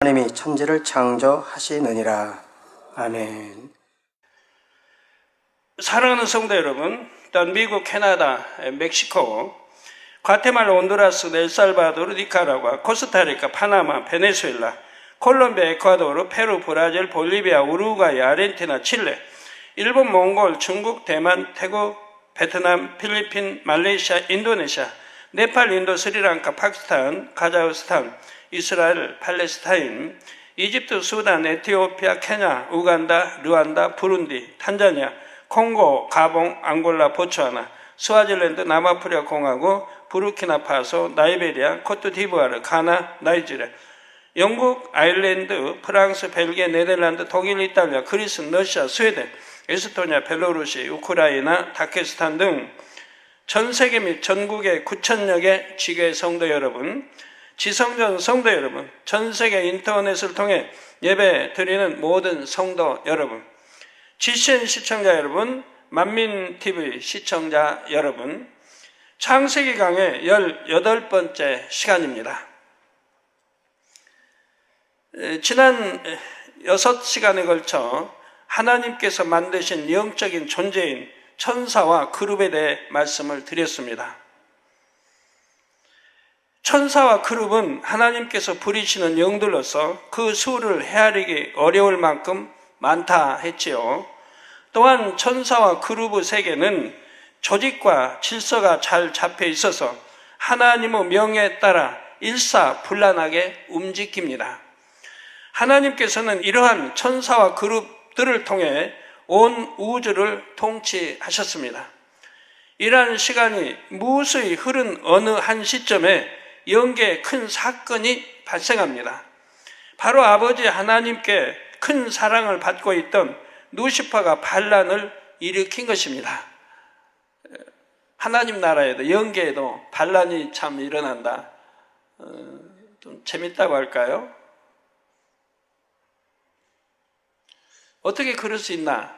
하나님이 천지를 창조하시느니라. 아멘. 사랑하는 성도 여러분, 또한 미국, 캐나다, 멕시코, 과테말라, 온두라스, 엘살바도르, 니카라과, 코스타리카, 파나마, 베네수엘라, 콜롬비아, 에콰도르, 페루, 브라질, 볼리비아, 우루과이, 아르헨티나, 칠레, 일본, 몽골, 중국, 대만, 태국, 베트남, 필리핀, 말레이시아, 인도네시아, 네팔, 인도, 스리랑카, 파키스탄, 카자흐스탄, 이스라엘, 팔레스타인, 이집트, 수단, 에티오피아, 케냐, 우간다, 르완다, 부룬디, 탄자니아, 콩고, 가봉, 앙골라, 보츠와나, 스와질랜드, 남아프리카 공화국, 부르키나파소, 나이베리아, 코트디부아르, 가나, 나이지리아, 영국, 아일랜드, 프랑스, 벨기에, 네덜란드, 독일, 이탈리아, 그리스, 러시아, 스웨덴, 에스토니아, 벨로루시, 우크라이나, 다케스탄 등 전 세계 및 전국의 9,000여 개 지교회 성도 여러분, 지성전 성도 여러분, 전 세계 인터넷을 통해 예배 드리는 모든 성도 여러분, GCN 시청자 여러분, 만민TV 시청자 여러분, 창세기 강의 18번째 시간입니다. 지난 6시간에 걸쳐 하나님께서 만드신 영적인 존재인 천사와 그룹에 대해 말씀을 드렸습니다. 천사와 그룹은 하나님께서 부리시는 영들로서 그 수를 헤아리기 어려울 만큼 많다 했지요. 또한 천사와 그룹의 세계는 조직과 질서가 잘 잡혀 있어서 하나님의 명에 따라 일사불란하게 움직입니다. 하나님께서는 이러한 천사와 그룹들을 통해 온 우주를 통치하셨습니다. 이러한 시간이 무수히 흐른 어느 한 시점에 영계에 큰 사건이 발생합니다. 바로 아버지 하나님께 큰 사랑을 받고 있던 루시퍼가 반란을 일으킨 것입니다. 하나님 나라에도 영계에도 반란이 참 일어난다. 좀 재밌다고 할까요? 어떻게 그럴 수 있나?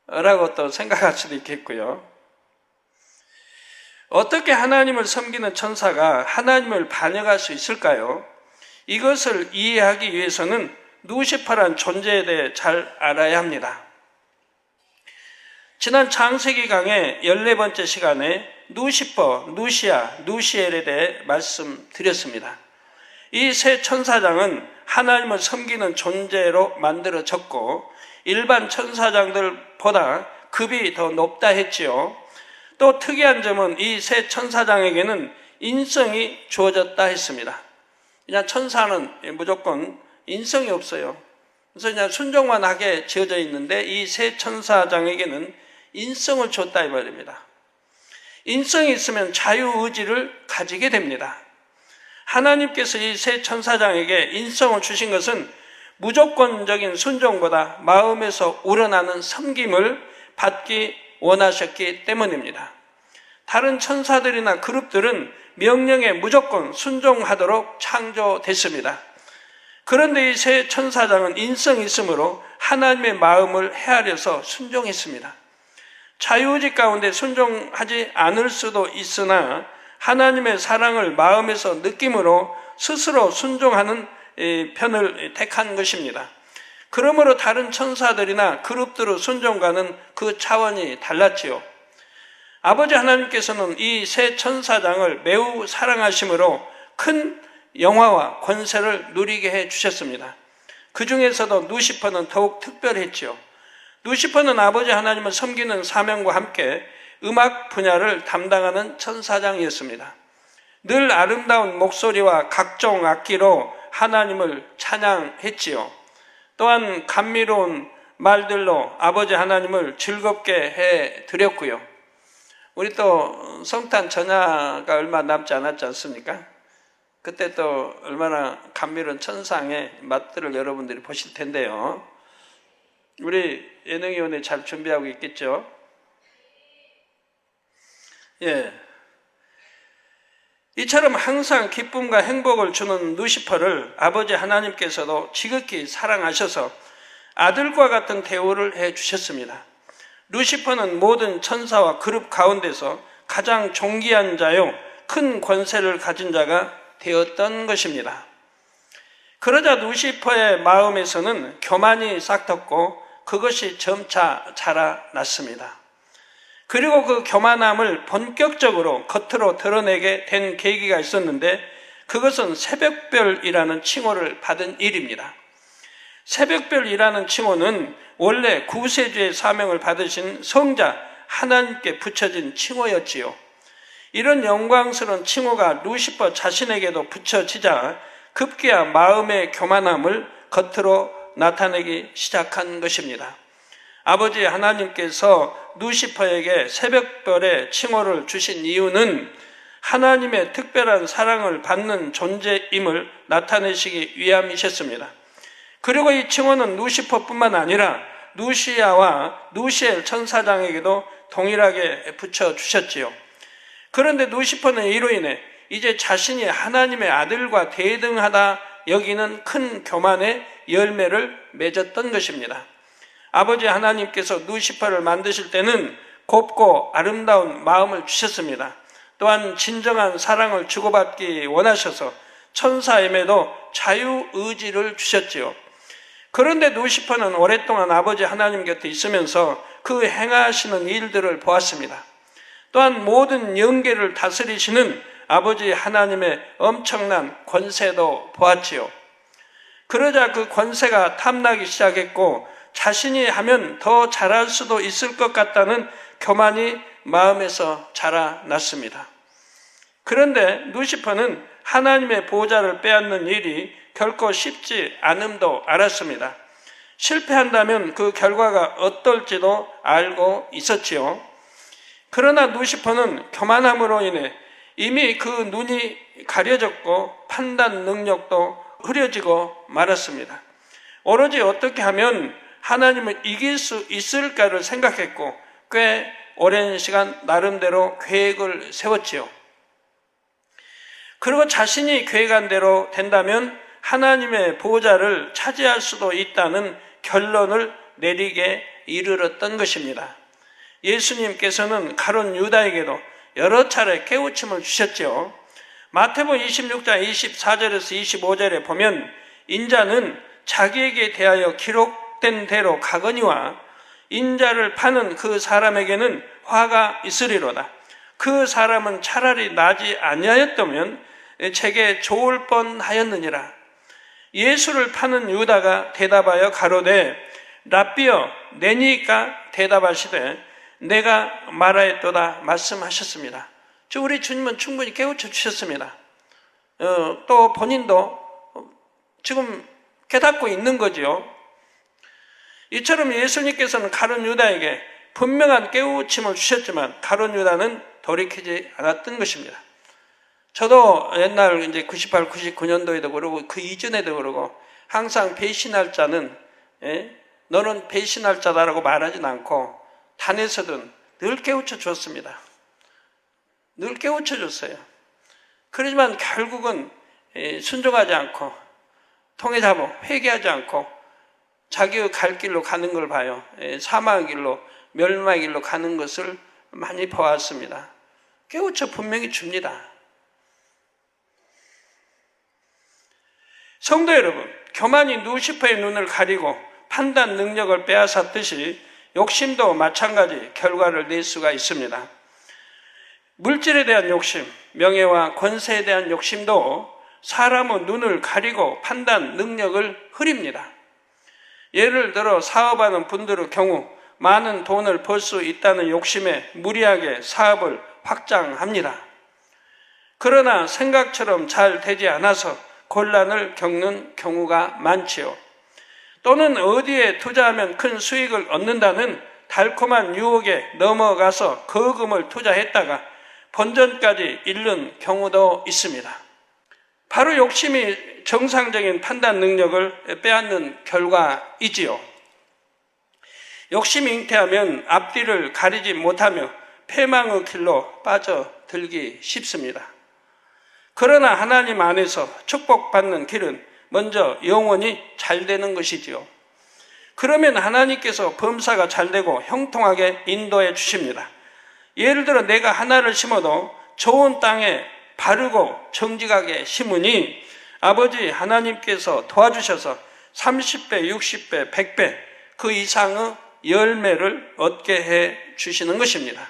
라고 또 생각할 수도 있겠고요. 어떻게 하나님을 섬기는 천사가 하나님을 반역할 수 있을까요? 이것을 이해하기 위해서는 루시퍼란 존재에 대해 잘 알아야 합니다. 지난 창세기 강의 14번째 시간에 루시퍼, 루시아, 루시엘에 대해 말씀드렸습니다. 이 세 천사장은 하나님을 섬기는 존재로 만들어졌고 일반 천사장들보다 급이 더 높다 했지요. 또 특이한 점은 이 세 천사장에게는 인성이 주어졌다 했습니다. 그냥 천사는 무조건 인성이 없어요. 그래서 그냥 순종만 하게 지어져 있는데 이 세 천사장에게는 인성을 줬다 이 말입니다. 인성이 있으면 자유의지를 가지게 됩니다. 하나님께서 이 세 천사장에게 인성을 주신 것은 무조건적인 순종보다 마음에서 우러나는 섬김을 받기 원하셨기 때문입니다. 다른 천사들이나 그룹들은 명령에 무조건 순종하도록 창조됐습니다. 그런데 이 세 천사장은 인성이 있으므로 하나님의 마음을 헤아려서 순종했습니다. 자유의지 가운데 순종하지 않을 수도 있으나 하나님의 사랑을 마음에서 느낌으로 스스로 순종하는 편을 택한 것입니다. 그러므로 다른 천사들이나 그룹들의 순종과는 그 차원이 달랐지요. 아버지 하나님께서는 이 세 천사장을 매우 사랑하심으로 큰 영화와 권세를 누리게 해주셨습니다. 그 중에서도 루시퍼는 더욱 특별했지요. 루시퍼는 아버지 하나님을 섬기는 사명과 함께 음악 분야를 담당하는 천사장이었습니다. 늘 아름다운 목소리와 각종 악기로 하나님을 찬양했지요. 또한 감미로운 말들로 아버지 하나님을 즐겁게 해드렸고요. 우리 또 성탄 전야가 얼마 남지 않았지 않습니까? 그때 또 얼마나 감미로운 천상의 맛들을 여러분들이 보실 텐데요. 우리 예능위원회 잘 준비하고 있겠죠? 예. 이처럼 항상 기쁨과 행복을 주는 루시퍼를 아버지 하나님께서도 지극히 사랑하셔서 아들과 같은 대우를 해주셨습니다. 루시퍼는 모든 천사와 그룹 가운데서 가장 존귀한 자요, 큰 권세를 가진 자가 되었던 것입니다. 그러자 루시퍼의 마음에서는 교만이 싹텄고 그것이 점차 자라났습니다. 그리고 그 교만함을 본격적으로 겉으로 드러내게 된 계기가 있었는데 그것은 새벽별이라는 칭호를 받은 일입니다. 새벽별이라는 칭호는 원래 구세주의 사명을 받으신 성자 하나님께 붙여진 칭호였지요. 이런 영광스러운 칭호가 루시퍼 자신에게도 붙여지자 급기야 마음의 교만함을 겉으로 나타내기 시작한 것입니다. 아버지 하나님께서 루시퍼에게 새벽별의 칭호를 주신 이유는 하나님의 특별한 사랑을 받는 존재임을 나타내시기 위함이셨습니다. 그리고 이 칭호는 루시퍼뿐만 아니라 루시아와 루시엘 천사장에게도 동일하게 붙여주셨지요. 그런데 루시퍼는 이로 인해 이제 자신이 하나님의 아들과 대등하다 여기는 큰 교만의 열매를 맺었던 것입니다. 아버지 하나님께서 루시퍼를 만드실 때는 곱고 아름다운 마음을 주셨습니다. 또한 진정한 사랑을 주고받기 원하셔서 천사임에도 자유의지를 주셨지요. 그런데 루시퍼는 오랫동안 아버지 하나님 곁에 있으면서 그 행하시는 일들을 보았습니다. 또한 모든 영계를 다스리시는 아버지 하나님의 엄청난 권세도 보았지요. 그러자 그 권세가 탐나기 시작했고 자신이 하면 더 잘할 수도 있을 것 같다는 교만이 마음에서 자라났습니다. 그런데 루시퍼는 하나님의 보좌를 빼앗는 일이 결코 쉽지 않음도 알았습니다. 실패한다면 그 결과가 어떨지도 알고 있었지요. 그러나 루시퍼는 교만함으로 인해 이미 그 눈이 가려졌고 판단 능력도 흐려지고 말았습니다. 오로지 어떻게 하면 하나님을 이길 수 있을까를 생각했고 꽤 오랜 시간 나름대로 계획을 세웠지요. 그리고 자신이 계획한 대로 된다면 하나님의 보좌를 차지할 수도 있다는 결론을 내리게 이르렀던 것입니다. 예수님께서는 가룟 유다에게도 여러 차례 깨우침을 주셨죠. 마태복음 26장 24절에서 25절에 보면 인자는 자기에게 대하여 기록된 대로 가거니와 인자를 파는 그 사람에게는 화가 있으리로다. 그 사람은 차라리 나지 아니하였다면 제게 좋을 뻔하였느니라. 예수를 파는 유다가 대답하여 가로되 랍비여 내니까 대답하시되 내가 말하였도다 말씀하셨습니다. 우리 주님은 충분히 깨우쳐 주셨습니다. 또 본인도 지금 깨닫고 있는 거지요. 이처럼 예수님께서는 가룟 유다에게 분명한 깨우침을 주셨지만 가룟 유다는 돌이키지 않았던 것입니다. 저도 옛날 이제 98, 99년도에도 그러고 그 이전에도 그러고 항상 배신할 자는 너는 배신할 자다라고 말하진 않고 단에서든 늘 깨우쳐 줬습니다. 늘 깨우쳐 줬어요. 그렇지만 결국은 순종하지 않고 통해 잡아 회개하지 않고 자기의 갈 길로 가는 걸 봐요. 사망의 길로 멸망의 길로 가는 것을 많이 보았습니다. 깨우쳐 분명히 줍니다. 성도 여러분, 교만이 루시퍼의 눈을 가리고 판단 능력을 빼앗았듯이 욕심도 마찬가지 결과를 낼 수가 있습니다. 물질에 대한 욕심, 명예와 권세에 대한 욕심도 사람의 눈을 가리고 판단 능력을 흐립니다. 예를 들어 사업하는 분들의 경우 많은 돈을 벌 수 있다는 욕심에 무리하게 사업을 확장합니다. 그러나 생각처럼 잘 되지 않아서 곤란을 겪는 경우가 많지요. 또는 어디에 투자하면 큰 수익을 얻는다는 달콤한 유혹에 넘어가서 거금을 투자했다가 본전까지 잃는 경우도 있습니다. 바로 욕심이 정상적인 판단 능력을 빼앗는 결과이지요. 욕심이 잉태하면 앞뒤를 가리지 못하며 패망의 길로 빠져들기 쉽습니다. 그러나 하나님 안에서 축복받는 길은 먼저 영원히 잘 되는 것이지요. 그러면 하나님께서 범사가 잘 되고 형통하게 인도해 주십니다. 예를 들어 내가 하나를 심어도 좋은 땅에 바르고 정직하게 심으니 아버지 하나님께서 도와주셔서 30배, 60배, 100배 그 이상의 열매를 얻게 해 주시는 것입니다.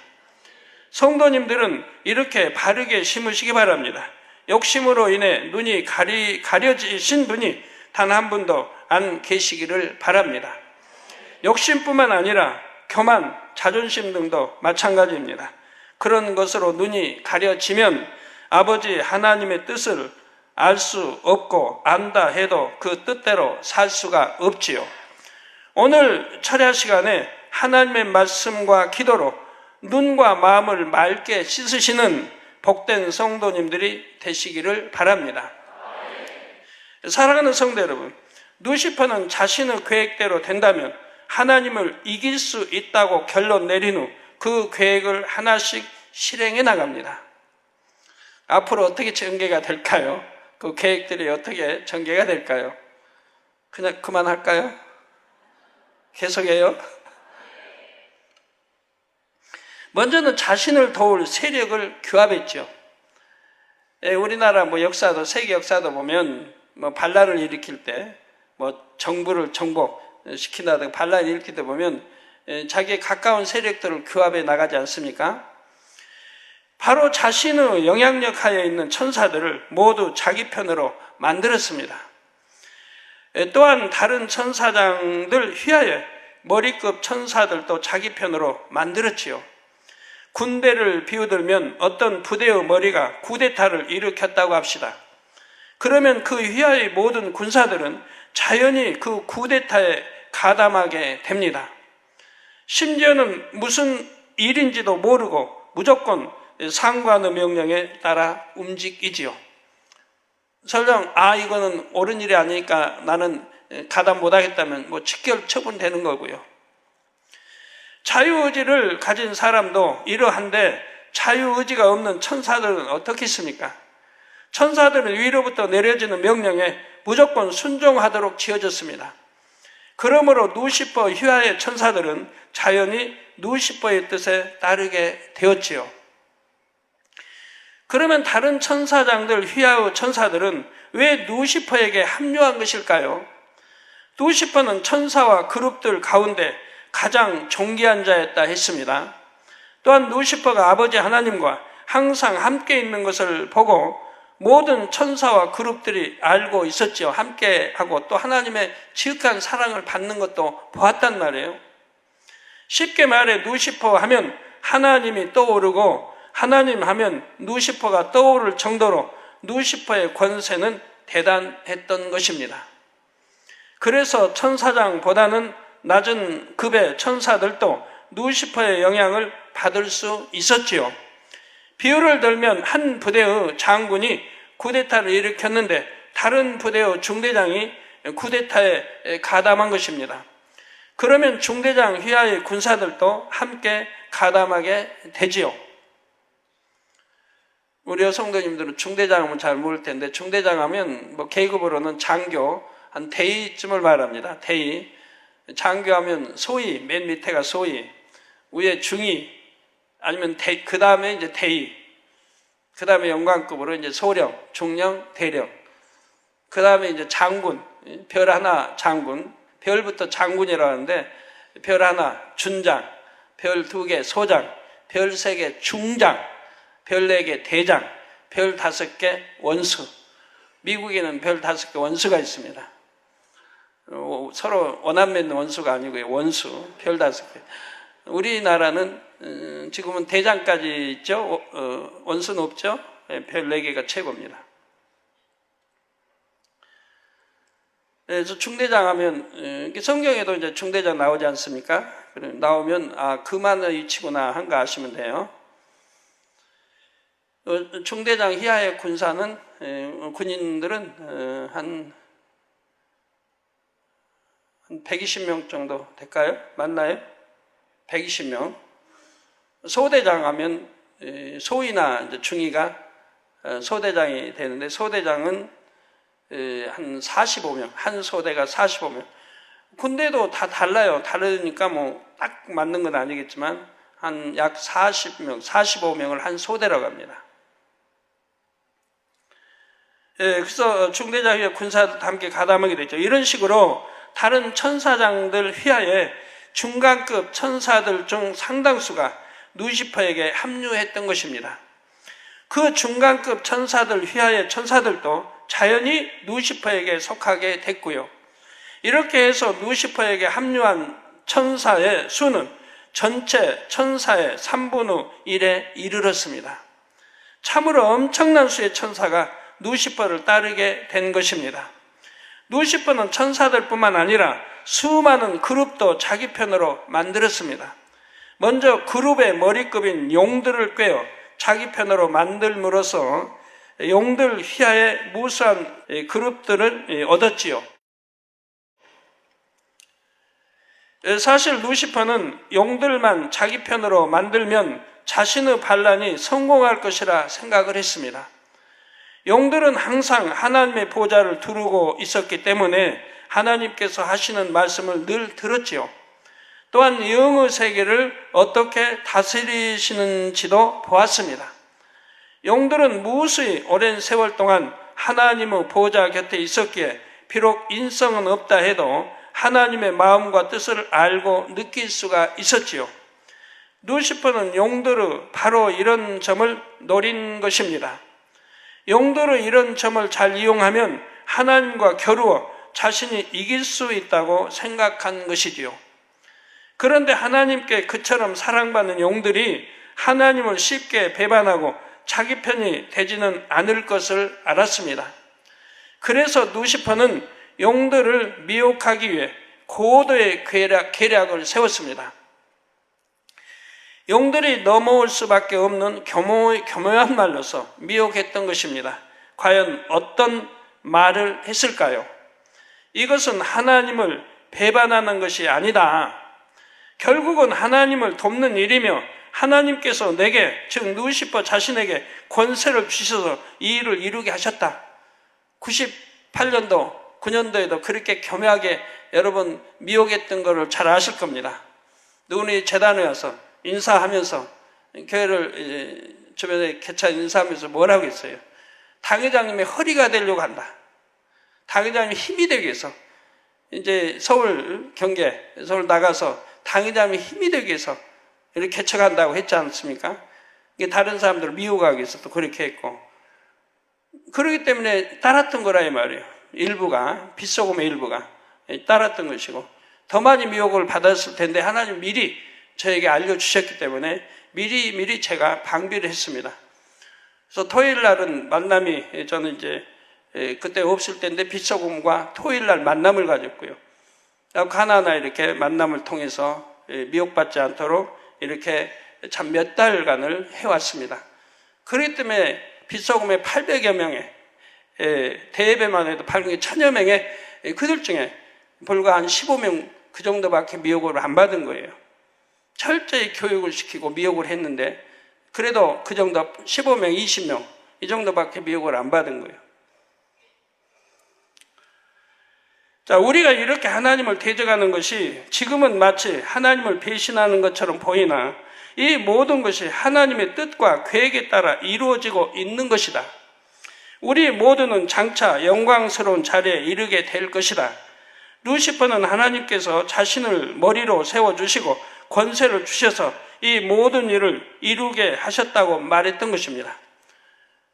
성도님들은 이렇게 바르게 심으시기 바랍니다. 욕심으로 인해 눈이 가려지신 분이 단 한 분도 안 계시기를 바랍니다. 욕심뿐만 아니라 교만, 자존심 등도 마찬가지입니다. 그런 것으로 눈이 가려지면 아버지 하나님의 뜻을 알 수 없고 안다 해도 그 뜻대로 살 수가 없지요. 오늘 철야 시간에 하나님의 말씀과 기도로 눈과 마음을 맑게 씻으시는 복된 성도님들이 되시기를 바랍니다. 사랑하는 성도 여러분, 루시퍼는 자신의 계획대로 된다면 하나님을 이길 수 있다고 결론 내린 후 그 계획을 하나씩 실행해 나갑니다. 앞으로 어떻게 전개가 될까요? 그 계획들이 어떻게 전개가 될까요? 그냥 그만할까요? 계속해요? 먼저는 자신을 도울 세력을 규합했죠. 우리나라 역사도, 세계 역사도 보면 반란을 일으킬 때, 정부를 정복시킨다든가 반란을 일으킬 때 보면 자기의 가까운 세력들을 규합해 나가지 않습니까? 바로 자신의 영향력 하에 있는 천사들을 모두 자기 편으로 만들었습니다. 또한 다른 천사장들 휘하여 머리급 천사들도 자기 편으로 만들었지요. 군대를 비유들면 어떤 부대의 머리가 쿠데타를 일으켰다고 합시다. 그러면 그 휘하의 모든 군사들은 자연히 그 쿠데타에 가담하게 됩니다. 심지어는 무슨 일인지도 모르고 무조건 상관의 명령에 따라 움직이지요. 설령 이거는 옳은 일이 아니니까 나는 가담 못하겠다면 직결 처분되는 거고요. 자유의지를 가진 사람도 이러한데 자유의지가 없는 천사들은 어떻겠습니까? 천사들은 위로부터 내려지는 명령에 무조건 순종하도록 지어졌습니다. 그러므로 루시퍼 휘하의 천사들은 자연히 루시퍼의 뜻에 따르게 되었지요. 그러면 다른 천사장들 휘하의 천사들은 왜 루시퍼에게 합류한 것일까요? 루시퍼는 천사와 그룹들 가운데 가장 존귀한 자였다 했습니다. 또한 루시퍼가 아버지 하나님과 항상 함께 있는 것을 보고 모든 천사와 그룹들이 알고 있었지요. 함께하고 또 하나님의 지극한 사랑을 받는 것도 보았단 말이에요. 쉽게 말해 루시퍼 하면 하나님이 떠오르고 하나님 하면 루시퍼가 떠오를 정도로 루시퍼의 권세는 대단했던 것입니다. 그래서 천사장보다는 낮은 급의 천사들도 루시퍼의 영향을 받을 수 있었지요. 비유를 들면 한 부대의 장군이 쿠데타를 일으켰는데 다른 부대의 중대장이 쿠데타에 가담한 것입니다. 그러면 중대장 휘하의 군사들도 함께 가담하게 되지요. 우리 성도님들은 중대장 하면 잘 모를 텐데 중대장 하면 계급으로는 장교, 한 대위쯤을 말합니다. 대위. 장교하면 소위, 맨 밑에가 소위, 위에 중위, 아니면 그 다음에 이제 대위, 그 다음에 영관급으로 이제 소령, 중령, 대령, 그 다음에 이제 장군, 별 하나 장군, 별부터 장군이라고 하는데 별 하나 준장, 별 2개 소장, 별 3개 중장, 별 4개 대장, 별 5개 원수. 미국에는 별 5개 원수가 있습니다. 서로 원한 맺는 원수가 아니고요. 원수, 별 5개. 우리나라는 지금은 대장까지 있죠. 원수는 없죠. 별 4개가 최고입니다. 그래서 중대장 하면 성경에도 이제 중대장 나오지 않습니까? 나오면 그만의 이치구나 한 거 아시면 돼요. 중대장 이하의 군사는 군인들은 한 120명 정도 될까요? 맞나요? 120명. 소대장 하면 소위나 이제 중위가 소대장이 되는데 소대장은 한 45명, 한 소대가 45명. 군대도 다 달라요. 다르니까 딱 맞는 건 아니겠지만 한 약 40명, 45명을 한 소대라고 합니다. 그래서 중대장의 군사들도 함께 가담하게 되죠. 이런 식으로 다른 천사장들 휘하에 중간급 천사들 중 상당수가 루시퍼에게 합류했던 것입니다. 그 중간급 천사들 휘하의 천사들도 자연히 루시퍼에게 속하게 됐고요. 이렇게 해서 루시퍼에게 합류한 천사의 수는 전체 천사의 3분의 1에 이르렀습니다. 참으로 엄청난 수의 천사가 루시퍼를 따르게 된 것입니다. 루시퍼는 천사들뿐만 아니라 수많은 그룹도 자기 편으로 만들었습니다. 먼저 그룹의 머리급인 용들을 꿰어 자기 편으로 만들므로써 용들 휘하에 무수한 그룹들을 얻었지요. 사실 루시퍼는 용들만 자기 편으로 만들면 자신의 반란이 성공할 것이라 생각을 했습니다. 용들은 항상 하나님의 보좌를 두르고 있었기 때문에 하나님께서 하시는 말씀을 늘 들었지요. 또한 영의 세계를 어떻게 다스리시는지도 보았습니다. 용들은 무수히 오랜 세월 동안 하나님의 보좌 곁에 있었기에 비록 인성은 없다 해도 하나님의 마음과 뜻을 알고 느낄 수가 있었지요. 루시퍼는 용들의 바로 이런 점을 노린 것입니다. 용들의 이런 점을 잘 이용하면 하나님과 겨루어 자신이 이길 수 있다고 생각한 것이지요. 그런데 하나님께 그처럼 사랑받는 용들이 하나님을 쉽게 배반하고 자기 편이 되지는 않을 것을 알았습니다. 그래서 루시퍼는 용들을 미혹하기 위해 고도의 계략을 세웠습니다. 용들이 넘어올 수밖에 없는 교묘한 말로서 미혹했던 것입니다. 과연 어떤 말을 했을까요? 이것은 하나님을 배반하는 것이 아니다. 결국은 하나님을 돕는 일이며 하나님께서 내게, 즉 루시퍼 자신에게 권세를 주셔서 이 일을 이루게 하셨다. 98년도, 9년도에도 그렇게 교묘하게 여러분 미혹했던 것을 잘 아실 겁니다. 누구는 재단에 와서 인사하면서 교회를 주변에 개차 인사하면서 뭐라고 했어요? 당회장님의 허리가 되려고 한다. 당회장님이 힘이 되기 위해서 이제 서울 경계, 서울 나가서 당회장님이 힘이 되기 위해서 이렇게 개척한다고 했지 않습니까? 이게 다른 사람들을 미혹하기 위해서 또 그렇게 했고, 그렇기 때문에 따랐던 거라 이 말이에요. 일부가, 빗소금의 일부가 따랐던 것이고, 더 많이 미혹을 받았을 텐데 하나님 미리 저에게 알려주셨기 때문에 미리 제가 방비를 했습니다. 그래서 토요일 날은 만남이, 저는 이제 그때 없을 때인데 빗소금과 토요일 날 만남을 가졌고요. 하나하나 이렇게 만남을 통해서 미혹받지 않도록 이렇게 참 몇 달간을 해왔습니다. 그렇기 때문에 빗소금의 800여 명의, 대예배만 해도 800여 1000여 명의 그들 중에 불과 한 15명 그 정도밖에 미혹을 안 받은 거예요. 철저히 교육을 시키고 미혹을 했는데 그래도 그 정도 15명, 20명 이 정도밖에 미혹을 안 받은 거예요. 자, 우리가 이렇게 하나님을 대적하는 것이 지금은 마치 하나님을 배신하는 것처럼 보이나 이 모든 것이 하나님의 뜻과 계획에 따라 이루어지고 있는 것이다. 우리 모두는 장차 영광스러운 자리에 이르게 될 것이다. 루시퍼는 하나님께서 자신을 머리로 세워주시고 권세를 주셔서 이 모든 일을 이루게 하셨다고 말했던 것입니다.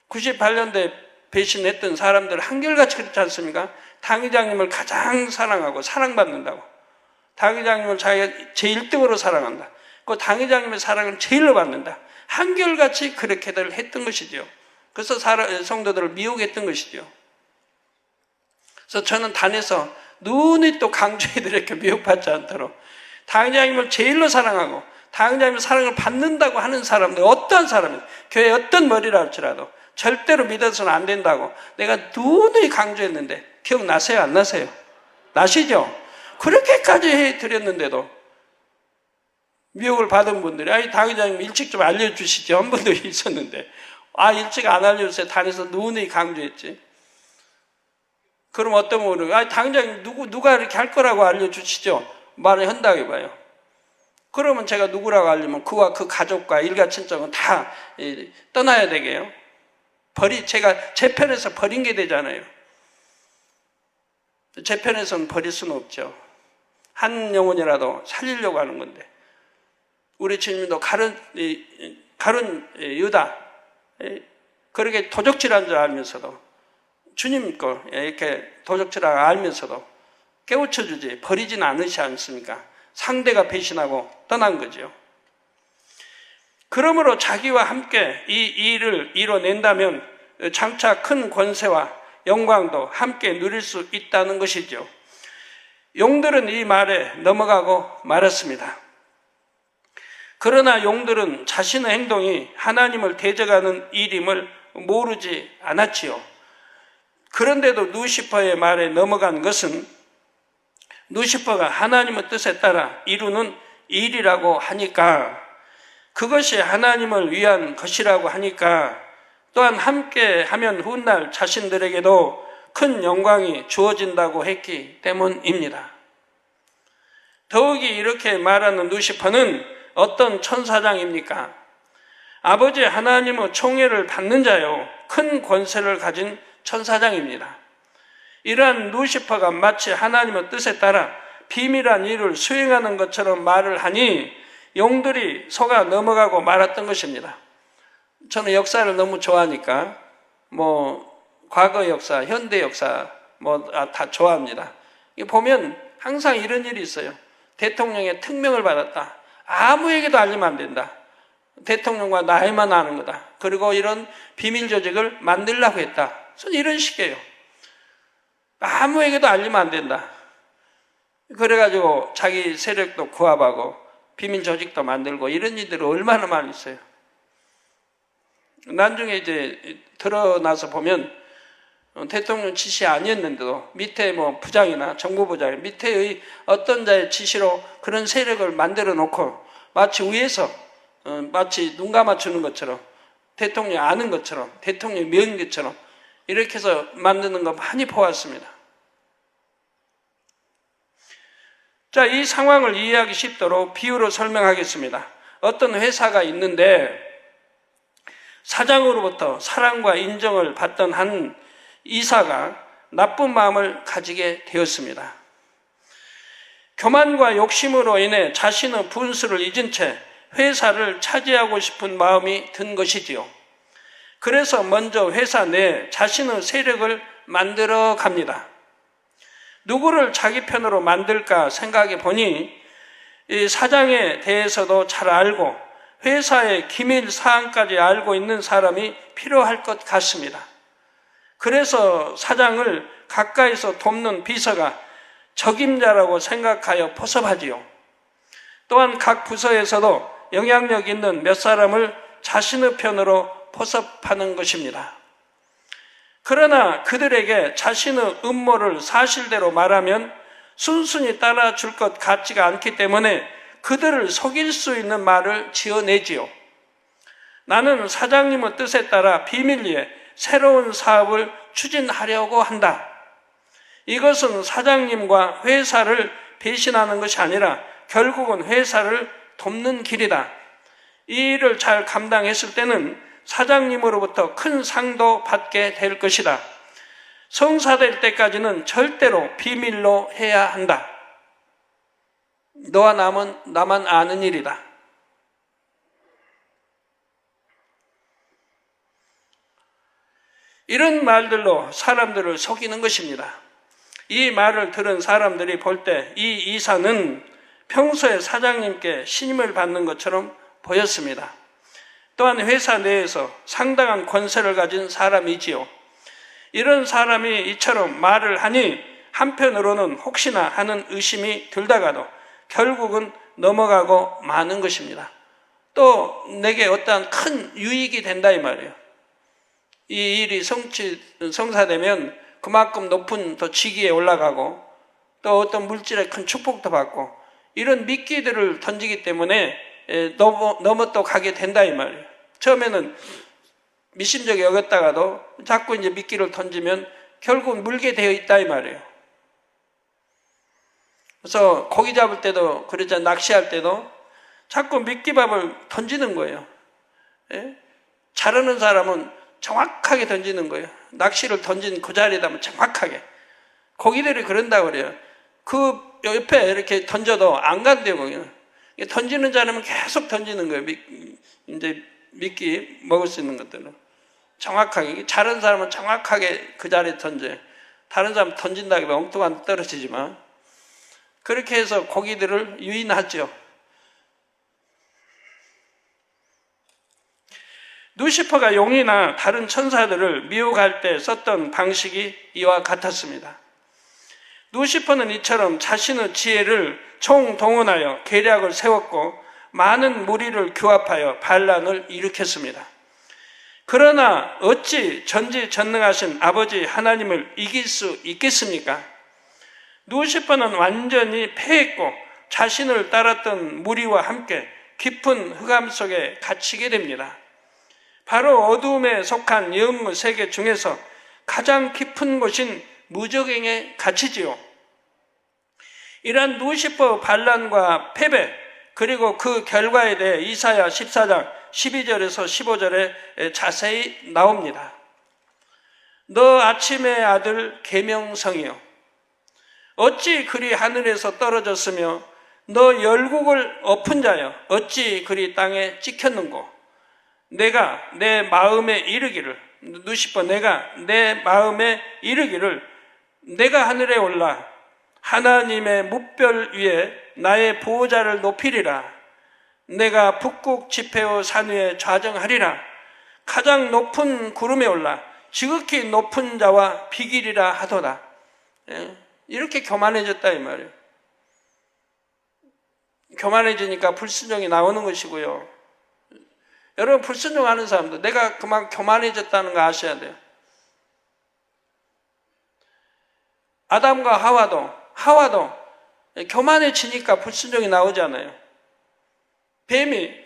98년도에 배신했던 사람들 한결같이 그렇지 않습니까? 당회장님을 가장 사랑하고 사랑받는다고. 당회장님을 자기가 제1등으로 사랑한다. 그 당회장님의 사랑을 제일로 받는다. 한결같이 그렇게들 했던 것이죠. 그래서 성도들을 미혹했던 것이죠. 그래서 저는 단에서 눈이 또 강조해드려 이렇게 미혹받지 않도록 당회장님을 제일로 사랑하고 당회장님의 사랑을 받는다고 하는 사람들, 어떤 사람이 교회에 어떤 머리라 할지라도 절대로 믿어서는 안 된다고 내가 누누이 강조했는데 기억나세요? 안 나세요? 나시죠? 그렇게까지 해드렸는데도 미혹을 받은 분들이 아니 당회장님 일찍 좀 알려주시죠. 한 번도 있었는데 일찍 안 알려주세요. 단에서 누누이 강조했지. 그럼 어떤 분은 당장님 누가 이렇게 할 거라고 알려주시죠. 말을 한다고 해봐요. 그러면 제가 누구라고 알리면 그와 그 가족과 일가 친척은 다 떠나야 되게요. 제가 제 편에서 버린 게 되잖아요. 제 편에서는 버릴 수는 없죠. 한 영혼이라도 살리려고 하는 건데. 우리 주님도 가룟 유다, 그렇게 도적질한 줄 알면서도, 주님 거 이렇게 도적질하고 알면서도 깨우쳐주지, 버리지는 않으시 않습니까? 상대가 배신하고 떠난 거죠. 그러므로 자기와 함께 이 일을 이뤄낸다면 장차 큰 권세와 영광도 함께 누릴 수 있다는 것이죠. 용들은 이 말에 넘어가고 말았습니다. 그러나 용들은 자신의 행동이 하나님을 대적하는 일임을 모르지 않았지요. 그런데도 루시퍼의 말에 넘어간 것은 루시퍼가 하나님의 뜻에 따라 이루는 일이라고 하니까, 그것이 하나님을 위한 것이라고 하니까, 또한 함께 하면 훗날 자신들에게도 큰 영광이 주어진다고 했기 때문입니다. 더욱이 이렇게 말하는 루시퍼는 어떤 천사장입니까? 아버지 하나님의 총애를 받는 자요, 큰 권세를 가진 천사장입니다. 이러한 루시퍼가 마치 하나님의 뜻에 따라 비밀한 일을 수행하는 것처럼 말을 하니 용들이 속아 넘어가고 말았던 것입니다. 저는 역사를 너무 좋아하니까 과거 역사, 현대 역사 다 좋아합니다. 보면 항상 이런 일이 있어요. 대통령의 특명을 받았다. 아무에게도 알리면 안 된다. 대통령과 나이만 아는 거다. 그리고 이런 비밀 조직을 만들려고 했다. 저는 이런 식이에요. 아무에게도 알리면 안 된다. 그래가지고 자기 세력도 구합하고 비밀 조직도 만들고 이런 일들이 얼마나 많이 있어요. 나중에 이제 드러나서 보면 대통령 지시 아니었는데도 밑에 부장이나 정부부장 밑에의 어떤 자의 지시로 그런 세력을 만들어 놓고 마치 위에서 마치 눈 감아주는 것처럼, 대통령이 아는 것처럼, 대통령이 미운 것처럼 이렇게 해서 만드는 거 많이 보았습니다. 자, 이 상황을 이해하기 쉽도록 비유로 설명하겠습니다. 어떤 회사가 있는데 사장으로부터 사랑과 인정을 받던 한 이사가 나쁜 마음을 가지게 되었습니다. 교만과 욕심으로 인해 자신의 분수를 잊은 채 회사를 차지하고 싶은 마음이 든 것이지요. 그래서 먼저 회사 내에 자신의 세력을 만들어 갑니다. 누구를 자기 편으로 만들까 생각해 보니 이 사장에 대해서도 잘 알고 회사의 기밀 사항까지 알고 있는 사람이 필요할 것 같습니다. 그래서 사장을 가까이서 돕는 비서가 적임자라고 생각하여 포섭하지요. 또한 각 부서에서도 영향력 있는 몇 사람을 자신의 편으로 포섭하는 것입니다. 그러나 그들에게 자신의 음모를 사실대로 말하면 순순히 따라줄 것 같지가 않기 때문에 그들을 속일 수 있는 말을 지어내지요. 나는 사장님의 뜻에 따라 비밀리에 새로운 사업을 추진하려고 한다. 이것은 사장님과 회사를 배신하는 것이 아니라 결국은 회사를 돕는 길이다. 이 일을 잘 감당했을 때는 사장님으로부터 큰 상도 받게 될 것이다. 성사될 때까지는 절대로 비밀로 해야 한다. 너와 나만 아는 일이다. 이런 말들로 사람들을 속이는 것입니다. 이 말을 들은 사람들이 볼 때 이 이사는 평소에 사장님께 신임을 받는 것처럼 보였습니다. 또한 회사 내에서 상당한 권세를 가진 사람이지요. 이런 사람이 이처럼 말을 하니 한편으로는 혹시나 하는 의심이 들다가도 결국은 넘어가고 마는 것입니다. 또 내게 어떠한 큰 유익이 된다 이 말이에요. 이 일이 성사되면 그만큼 높은 더 직위에 올라가고 또 어떤 물질의 큰 축복도 받고 이런 미끼들을 던지기 때문에 넘어 또 가게 된다 이 말이에요. 처음에는 미심쩍게 여겼다가도 자꾸 이제 미끼를 던지면 결국 물게 되어 있다 이 말이에요. 그래서 고기 잡을 때도 그러자 낚시할 때도 자꾸 미끼밥을 던지는 거예요. 예? 잘하는 사람은 정확하게 던지는 거예요. 낚시를 던진 그 자리에다 정확하게. 고기들이 그런다고 그래요. 그 옆에 이렇게 던져도 안 간대요, 거기는. 던지는 자라면 계속 던지는 거예요. 이제 미끼 먹을 수 있는 것들은. 정확하게. 잘하는 사람은 정확하게 그 자리에 던져요. 다른 사람 던진다고 하면 엉뚱한 데 떨어지지만. 그렇게 해서 고기들을 유인하죠. 루시퍼가 용이나 다른 천사들을 미혹할 때 썼던 방식이 이와 같았습니다. 루시퍼는 이처럼 자신의 지혜를 총동원하여 계략을 세웠고 많은 무리를 규합하여 반란을 일으켰습니다. 그러나 어찌 전지전능하신 아버지 하나님을 이길 수 있겠습니까? 루시퍼는 완전히 패했고 자신을 따랐던 무리와 함께 깊은 흑암 속에 갇히게 됩니다. 바로 어두움에 속한 영의 세계 중에서 가장 깊은 곳인 무적행에 갇히지요. 이러한 루시퍼 반란과 패배, 그리고 그 결과에 대해 이사야 14장 12절에서 15절에 자세히 나옵니다. 너 아침의 아들 계명성이여, 어찌 그리 하늘에서 떨어졌으며 너 열국을 엎은 자여, 어찌 그리 땅에 찍혔는고. 내가 내 마음에 이르기를, 루시퍼 내가 내 마음에 이르기를, 내가 하늘에 올라 하나님의 뭇별 위에 나의 보호자를 높이리라. 내가 북극 지폐의 산 위에 좌정하리라. 가장 높은 구름에 올라 지극히 높은 자와 비기리라 하도다. 이렇게 교만해졌다 이 말이에요. 교만해지니까 불순종이 나오는 것이고요. 여러분, 불순종하는 사람도 내가 그만 교만해졌다는 거 아셔야 돼요. 아담과 하와도 교만해지니까 불순종이 나오잖아요.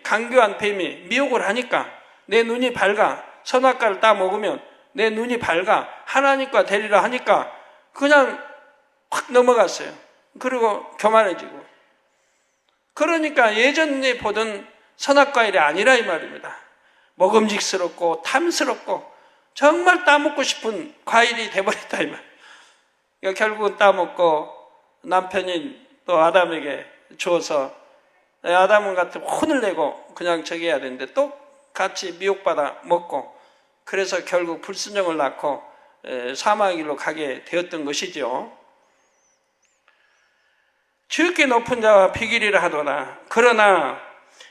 강교한 뱀이 미혹을 하니까 내 눈이 밝아, 선악과를 따 먹으면 내 눈이 밝아, 하나님과 되리라 하니까 그냥 확 넘어갔어요. 그리고 교만해지고. 그러니까 예전에 보던 선악과 일이 아니라 이 말입니다. 먹음직스럽고 탐스럽고 정말 따먹고 싶은 과일이 돼버렸다 이 말. 그러니까 결국은 따먹고 남편이 또 아담에게 주어서 아담은 같은 혼을 내고 그냥 저기 해야 되는데 또 같이 미혹받아 먹고, 그래서 결국 불순종을 낳고 사망의 길로 가게 되었던 것이죠. 지극히 높은 자와 비기리라 하도다. 그러나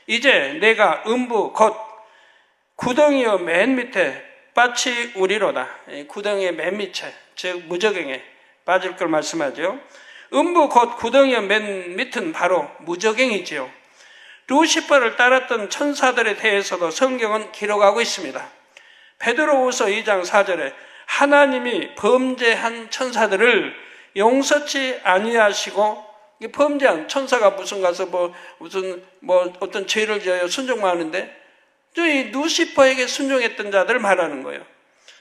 이제 내가 음부 곧 구덩이의 맨 밑에 빠치 우리로다. 구덩이의 맨 밑에, 즉 무적행에 빠질 걸 말씀하죠. 음부 곧 구덩이의 맨 밑은 바로 무적행이지요. 루시퍼를 따랐던 천사들에 대해서도 성경은 기록하고 있습니다. 베드로후서 2장 4절에 하나님이 범죄한 천사들을 용서치 아니하시고, 범죄한 천사가 무슨 가서 어떤 죄를 지어요 순종만 하는데, 이 루시퍼에게 순종했던 자들을 말하는 거예요.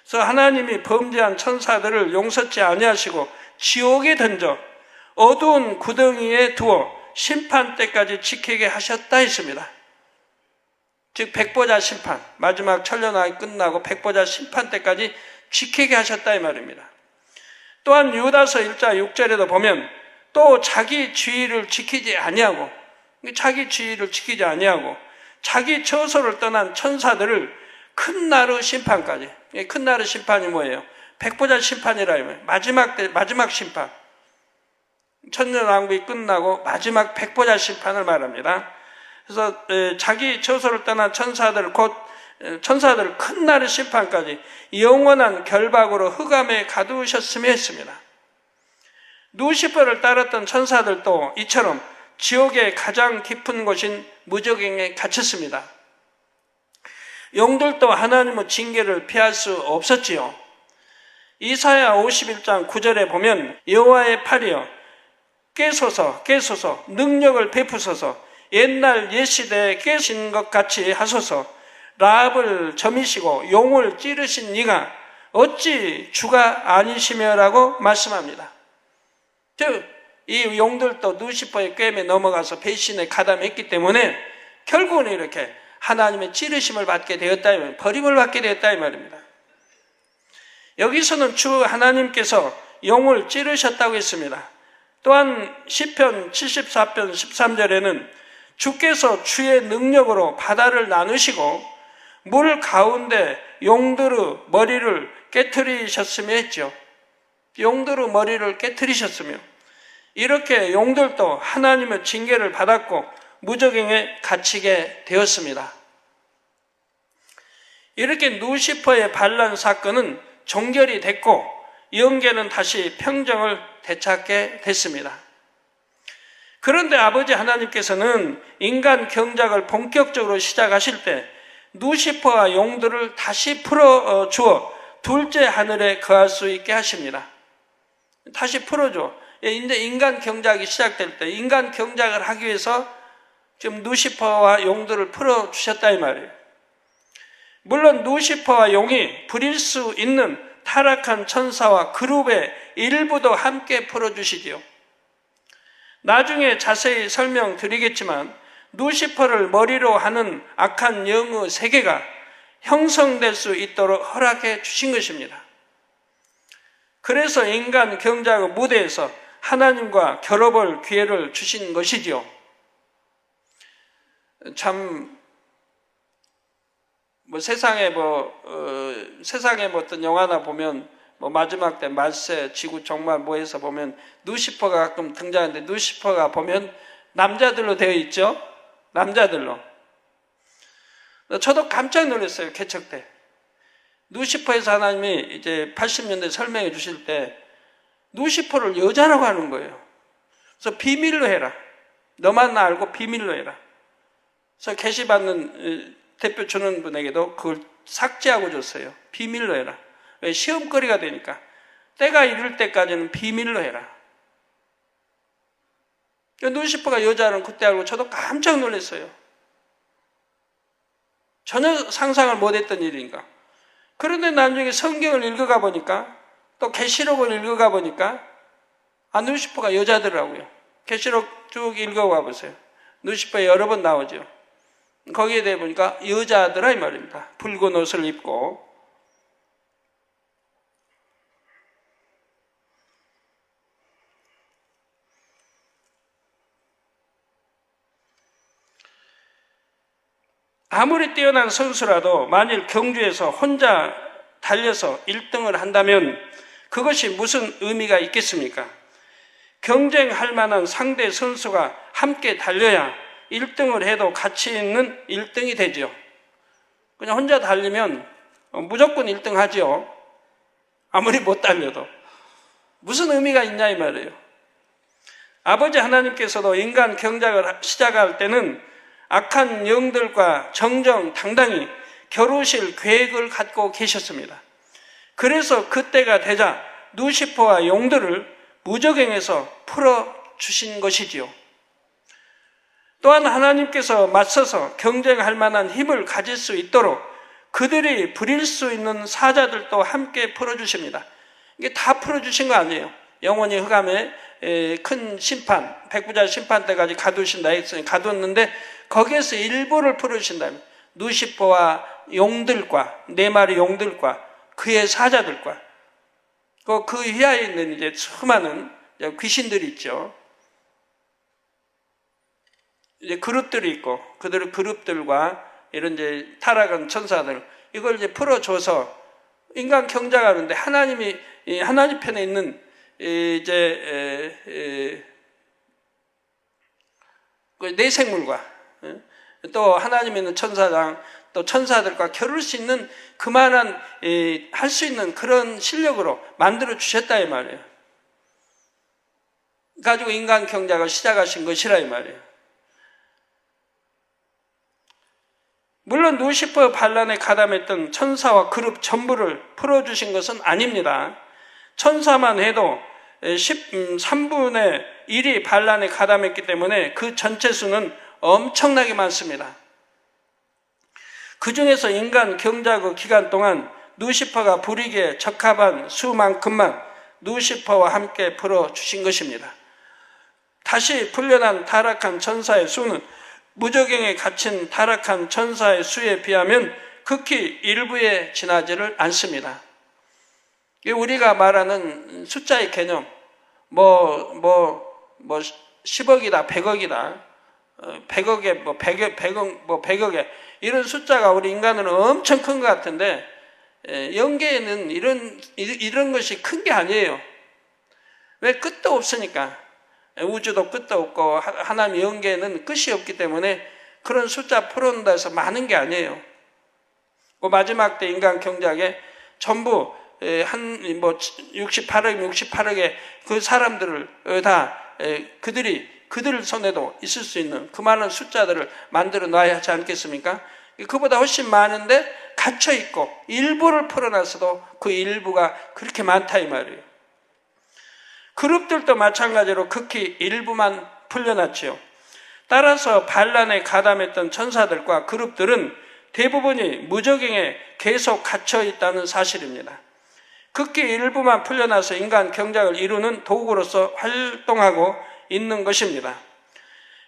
그래서 하나님이 범죄한 천사들을 용서치 아니하시고 지옥에 던져 어두운 구덩이에 두어 심판 때까지 지키게 하셨다 했습니다. 즉 백보자 심판, 마지막 천년왕이 끝나고 백보자 심판 때까지 지키게 하셨다 이 말입니다. 또한 유다서 1장 6절에도 보면 또 자기 지위를 지키지 아니하고, 자기 처소를 떠난 천사들을 큰 나루 심판까지. 큰 나루 심판이 뭐예요? 백보자 심판이라 하면 마지막 심판. 천년왕국이 끝나고 마지막 백보자 심판을 말합니다. 그래서 자기 처소를 떠난 천사들을 큰 나루 심판까지 영원한 결박으로 흑암에 가두셨으며 했습니다. 루시퍼를 따랐던 천사들도 이처럼 지옥의 가장 깊은 곳인 무적행에 갇혔습니다. 용들도 하나님의 징계를 피할 수 없었지요. 이사야 51장 9절에 보면 여호와의 팔이여 깨소서 능력을 베푸소서, 옛날 옛시대에 깨신 것 같이 하소서. 라합을 점이시고 용을 찌르신 이가 어찌 주가 아니시며라고 말씀합니다. 즉 이 용들도 루시퍼의 꿰매 넘어가서 배신에 가담했기 때문에 결국은 이렇게 하나님의 찌르심을 받게 되었다, 버림을 받게 되었다 이 말입니다. 여기서는 주 하나님께서 용을 찌르셨다고 했습니다. 또한 시편 74편 13절에는 주께서 주의 능력으로 바다를 나누시고 물 가운데 용들의 머리를 깨트리셨으며 했죠. 용들의 머리를 깨트리셨으며, 이렇게 용들도 하나님의 징계를 받았고 무저갱에 갇히게 되었습니다. 이렇게 루시퍼의 반란 사건은 종결이 됐고 영계는 다시 평정을 되찾게 됐습니다. 그런데 아버지 하나님께서는 인간 경작을 본격적으로 시작하실 때 루시퍼와 용들을 다시 풀어주어 둘째 하늘에 거할 수 있게 하십니다. 다시 풀어줘. 이제 인간 경작이 시작될 때 인간 경작을 하기 위해서 지금 루시퍼와 용들을 풀어주셨다 이 말이에요. 물론 루시퍼와 용이 부릴 수 있는 타락한 천사와 그룹의 일부도 함께 풀어주시지요. 나중에 자세히 설명드리겠지만 루시퍼를 머리로 하는 악한 영의 세계가 형성될 수 있도록 허락해 주신 것입니다. 그래서 인간 경작의 무대에서 하나님과 결합할 기회를 주신 것이지요. 참 세상에 어떤 영화나 보면 마지막 때 말세, 지구 종말 해서 보면 루시퍼가 가끔 등장하는데 루시퍼가 보면 남자들로 되어 있죠. 남자들로. 저도 깜짝 놀랐어요. 개척 때. 루시퍼에서 하나님이 이제 80년대 설명해 주실 때 루시퍼를 여자라고 하는 거예요. 그래서 비밀로 해라. 너만 알고 비밀로 해라. 그래서 계시받는 대표 주는 분에게도 그걸 삭제하고 줬어요. 비밀로 해라. 왜? 시험거리가 되니까. 때가 이를 때까지는 비밀로 해라. 루시퍼가 여자는 그때 알고 저도 깜짝 놀랐어요. 전혀 상상을 못했던 일인가. 그런데 나중에 성경을 읽어가 보니까, 또 계시록을 읽어가 보니까 루시퍼가 여자더라고요. 계시록 쭉 읽어가 보세요. 루시퍼 여러 번 나오죠. 거기에 대해 보니까 여자더라 이 말입니다. 붉은 옷을 입고. 아무리 뛰어난 선수라도 만일 경주에서 혼자 달려서 1등을 한다면 그것이 무슨 의미가 있겠습니까? 경쟁할 만한 상대 선수가 함께 달려야 1등을 해도 가치 있는 1등이 되죠. 그냥 혼자 달리면 무조건 1등 하죠. 아무리 못 달려도. 무슨 의미가 있냐 이 말이에요. 아버지 하나님께서도 인간 경작을 시작할 때는 악한 영들과 정정당당히 겨루실 계획을 갖고 계셨습니다. 그래서 그때가 되자 루시퍼와 용들을 무저갱에서 풀어주신 것이지요. 또한 하나님께서 맞서서 경쟁할 만한 힘을 가질 수 있도록 그들이 부릴 수 있는 사자들도 함께 풀어주십니다. 이게 다 풀어주신 거 아니에요. 영원히 흑암에 큰 심판, 백부자 심판 때까지 가두신다 했으니 가두었는데 거기에서 일부를 풀어주신다면 루시퍼와 용들과 4마리 용들과 그의 사자들과 그 휘하에 있는 이제 수많은 귀신들이 있죠. 이제 그룹들이 있고 그들의 그룹들과 이런 이제 타락한 천사들 이걸 이제 풀어줘서 인간 경작하는데 하나님이 하나님 편에 있는 이제 내 생물과 또 하나님에 있는 천사장 또 천사들과 겨룰 수 있는 그만한 할 수 있는 그런 실력으로 만들어 주셨다 이 말이에요. 가지고 인간 경작을 시작하신 것이라 이 말이에요. 물론 루시퍼 반란에 가담했던 천사와 그룹 전부를 풀어주신 것은 아닙니다. 천사만 해도 3분의 1이 반란에 가담했기 때문에 그 전체 수는 엄청나게 많습니다. 그 중에서 인간 경작의 기간 동안 루시퍼가 부리기에 적합한 수만큼만 루시퍼와 함께 풀어주신 것입니다. 다시 풀려난 타락한 천사의 수는 무저갱에 갇힌 타락한 천사의 수에 비하면 극히 일부에 지나지를 않습니다. 우리가 말하는 숫자의 개념, 10억이다, 100억이다, 100억에 100억에 이런 숫자가 우리 인간은 엄청 큰 것 같은데, 영계에는 이런 것이 큰 게 아니에요. 왜? 끝도 없으니까. 우주도 끝도 없고 하나님 영계에는 끝이 없기 때문에 그런 숫자 풀어놓는다 해서 많은 게 아니에요. 그 마지막 때 인간 경작에 전부 68억의 그 사람들을 다 그들 손에도 있을 수 있는 그 많은 숫자들을 만들어 놔야 하지 않겠습니까? 그보다 훨씬 많은데 갇혀 있고 일부를 풀어놨어도 그 일부가 그렇게 많다 이 말이에요. 그룹들도 마찬가지로 극히 일부만 풀려났지요. 따라서 반란에 가담했던 천사들과 그룹들은 대부분이 무저갱에 계속 갇혀 있다는 사실입니다. 극히 일부만 풀려나서 인간 경작을 이루는 도구로서 활동하고 있는 것입니다.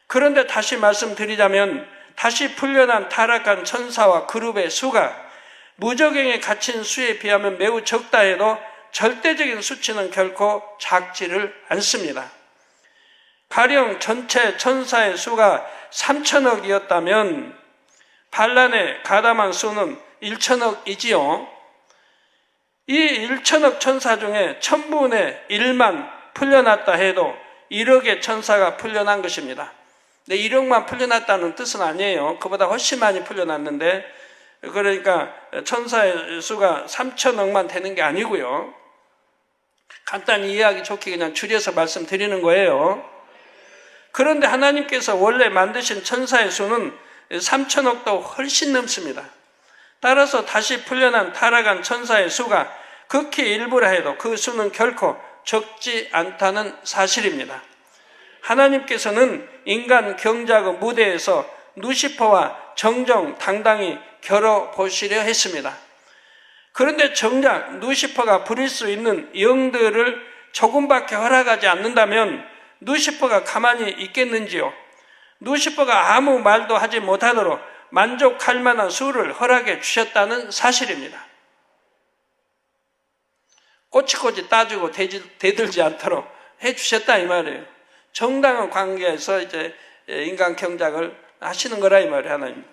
그런데 다시 말씀드리자면 다시 풀려난 타락한 천사와 그룹의 수가 무저갱에 갇힌 수에 비하면 매우 적다 해도 절대적인 수치는 결코 작지를 않습니다. 가령 전체 천사의 수가 3천억이었다면 반란에 가담한 수는 1천억이지요. 이 1천억 천사 중에 1000분의 1만 풀려났다 해도 1억의 천사가 풀려난 것입니다. 근데 1억만 풀려났다는 뜻은 아니에요. 그보다 훨씬 많이 풀려났는데, 그러니까 천사의 수가 3천억만 되는 게 아니고요. 간단히 이해하기 좋게 그냥 줄여서 말씀드리는 거예요. 그런데 하나님께서 원래 만드신 천사의 수는 3천억도 훨씬 넘습니다. 따라서 다시 풀려난 타락한 천사의 수가 극히 일부라 해도 그 수는 결코 적지 않다는 사실입니다. 하나님께서는 인간 경작의 무대에서 누시퍼와 정정당당히 겨뤄보시려 했습니다. 그런데 정작 누시퍼가 부릴 수 있는 영들을 조금밖에 허락하지 않는다면 누시퍼가 가만히 있겠는지요? 누시퍼가 아무 말도 하지 못하도록 만족할 만한 수를 허락해 주셨다는 사실입니다. 꼬치꼬치 따지고 대들지 않도록 해 주셨다 이 말이에요. 정당한 관계에서 이제 인간 경작을 하시는 거라 이 말이에요, 하나님.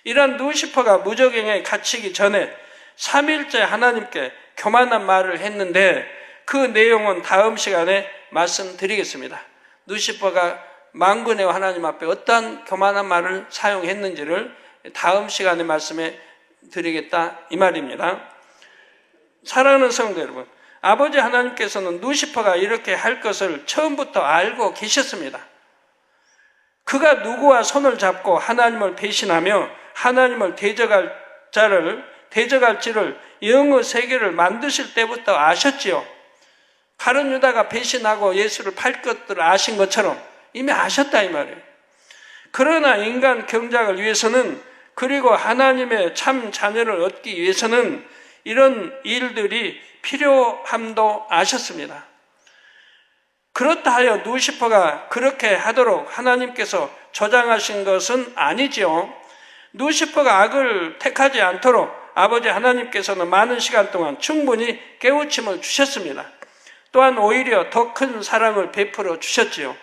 이런 누시퍼가 무저갱에 갇히기 전에 3일째 하나님께 교만한 말을 했는데 그 내용은 다음 시간에 말씀드리겠습니다. 누시퍼가 만군의 하나님 앞에 어떠한 교만한 말을 사용했는지를 다음 시간에 말씀해 드리겠다 이 말입니다. 사랑하는 성도 여러분, 아버지 하나님께서는 누시퍼가 이렇게 할 것을 처음부터 알고 계셨습니다. 그가 누구와 손을 잡고 하나님을 배신하며 하나님을 대적할지를 영의 세계를 만드실 때부터 아셨지요. 가룟 유다가 배신하고 예수를 팔 것들을 아신 것처럼 이미 아셨다 이 말이에요. 그러나 인간 경작을 위해서는, 그리고 하나님의 참 자녀를 얻기 위해서는 이런 일들이 필요함도 아셨습니다. 그렇다 하여 누시퍼가 그렇게 하도록 하나님께서 조장하신 것은 아니지요. 누시퍼가 악을 택하지 않도록 아버지 하나님께서는 많은 시간 동안 충분히 깨우침을 주셨습니다. 또한 오히려 더 큰 사랑을 베풀어 주셨지요.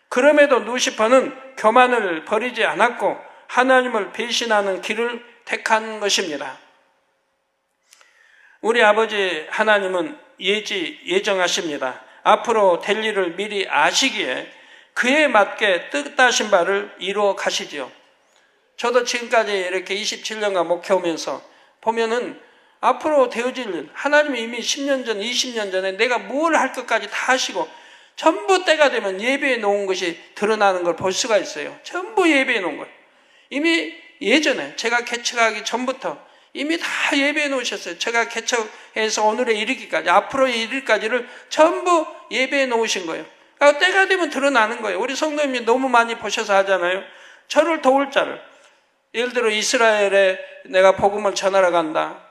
그럼에도 누시퍼는 교만을 버리지 않았고 하나님을 배신하는 길을 택한 것입니다. 우리 아버지 하나님은 예정하십니다. 앞으로 될 일을 미리 아시기에 그에 맞게 뜻하신 바를 이루어 가시지요. 저도 지금까지 이렇게 27년간 목회하면서 보면은 앞으로 되어질 일, 하나님이 이미 10년 전, 20년 전에 내가 뭘 할 것까지 다 하시고 전부 때가 되면 예배해 놓은 것이 드러나는 걸 볼 수가 있어요. 전부 예배해 놓은 거예요. 이미 예전에 제가 개척하기 전부터 이미 다 예배해 놓으셨어요. 제가 개척해서 오늘에 이르기까지, 앞으로의 이르기까지를 전부 예배해 놓으신 거예요. 그러니까 때가 되면 드러나는 거예요. 우리 성도님이 너무 많이 보셔서 하잖아요. 저를 도울 자를, 예를 들어 이스라엘에 내가 복음을 전하러 간다.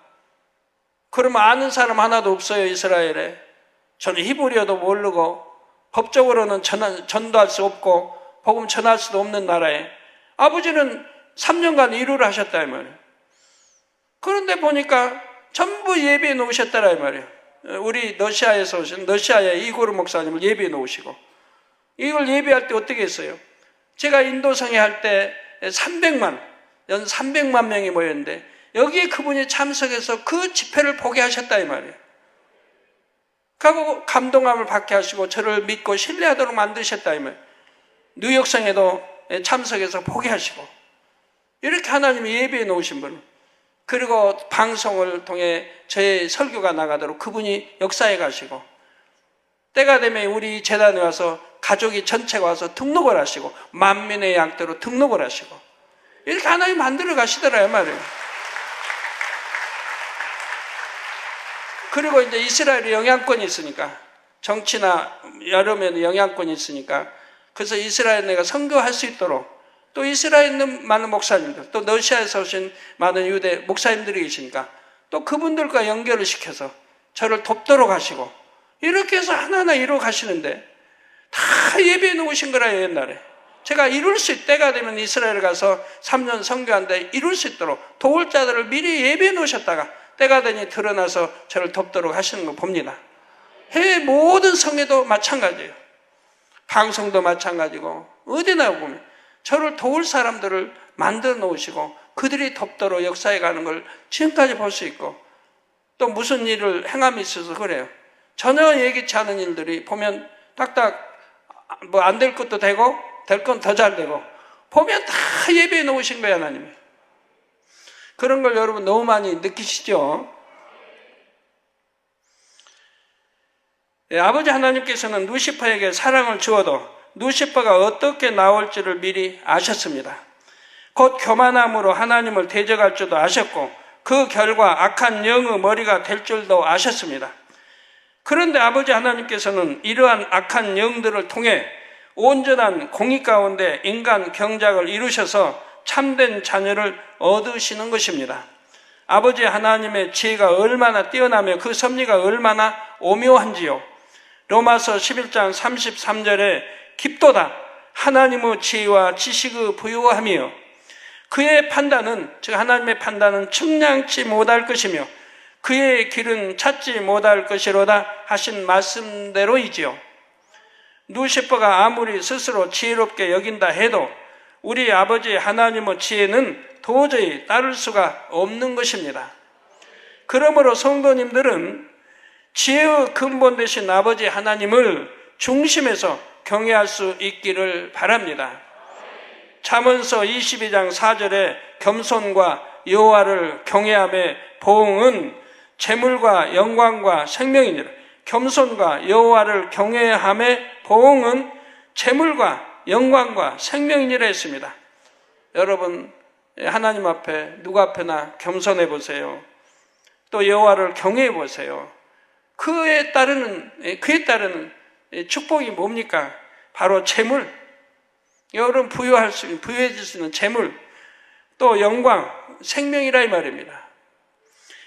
그러면 아는 사람 하나도 없어요. 이스라엘에. 저는 히브리어도 모르고 법적으로는 전도할 수 없고 복음 전할 수도 없는 나라에 아버지는 3년간 일을 하셨다 이 말이에요. 그런데 보니까 전부 예배해 놓으셨다라 이 말이에요. 우리 러시아에서 오신 러시아의 이고르 목사님을 예배해 놓으시고, 이걸 예배할 때 어떻게 했어요? 제가 인도성에 할 때 300만 명이 모였는데 여기에 그분이 참석해서 그 집회를 보게 하셨다 이 말이에요. 그리고 감동함을 받게 하시고 저를 믿고 신뢰하도록 만드셨다 이 말이에요. 뉴욕성에도 참석해서 보게 하시고, 이렇게 하나님이 예배해 놓으신 분, 그리고 방송을 통해 저의 설교가 나가도록 그분이 역사해 가시고, 때가 되면 우리 재단에 와서 가족이 전체가 와서 등록을 하시고, 만민의 양떼로 등록을 하시고, 이렇게 하나님 만들어 가시더라 말이에요. 그리고 이제 이스라엘이 영향권이 있으니까, 정치나 여러 면에 영향권이 있으니까, 그래서 이스라엘 내가 선교할 수 있도록, 또 이스라엘에 있는 많은 목사님들, 또 러시아에서 오신 많은 유대 목사님들이 계시니까 또 그분들과 연결을 시켜서 저를 돕도록 하시고, 이렇게 해서 하나하나 이루어 가시는데 다 예배해 놓으신 거라요. 옛날에 제가 이룰 수 있을 때가 되면 이스라엘 가서 3년 선교하는데 이룰 수 있도록 도울 자들을 미리 예배해 놓으셨다가 때가 되니 드러나서 저를 돕도록 하시는 거 봅니다. 해외 모든 성회도 마찬가지예요. 방송도 마찬가지고, 어디나 보면 저를 도울 사람들을 만들어 놓으시고 그들이 돕도록 역사해 가는 걸 지금까지 볼 수 있고, 또 무슨 일을 행함이 있어서 그래요. 전혀 예기치 않은 일들이 보면 딱딱 뭐 안 될 것도 되고 될 건 더 잘 되고, 보면 다 예배해 놓으신 거예요, 하나님이. 그런 걸 여러분 너무 많이 느끼시죠? 네, 아버지 하나님께서는 루시퍼에게 사랑을 주어도 루시퍼가 어떻게 나올지를 미리 아셨습니다. 곧 교만함으로 하나님을 대적할 줄도 아셨고, 그 결과 악한 영의 머리가 될 줄도 아셨습니다. 그런데 아버지 하나님께서는 이러한 악한 영들을 통해 온전한 공의 가운데 인간 경작을 이루셔서 참된 자녀를 얻으시는 것입니다. 아버지 하나님의 지혜가 얼마나 뛰어나며 그 섭리가 얼마나 오묘한지요. 로마서 11장 33절에 깊도다 하나님의 지혜와 지식의 부유함이요, 그의 판단은, 즉 하나님의 판단은 측량치 못할 것이며 그의 길은 찾지 못할 것이로다 하신 말씀대로이지요. 루시퍼가 아무리 스스로 지혜롭게 여긴다 해도 우리 아버지 하나님의 지혜는 도저히 따를 수가 없는 것입니다. 그러므로 성도님들은 지혜의 근본 되신 아버지 하나님을 중심에서 경외할 수 있기를 바랍니다. 잠언서 22장 4절에 겸손과 여호와를 경외함의 보응은 재물과 영광과 생명이니라. 겸손과 여호와를 경외함의 보응은 재물과 영광과 생명이니라 했습니다. 여러분, 하나님 앞에 누구 앞에나 겸손해 보세요. 또 여호와를 경외해 보세요. 그에 따르는 축복이 뭡니까? 바로 재물, 여러분 부유해질 수 있는 재물, 또 영광, 생명이라 이 말입니다.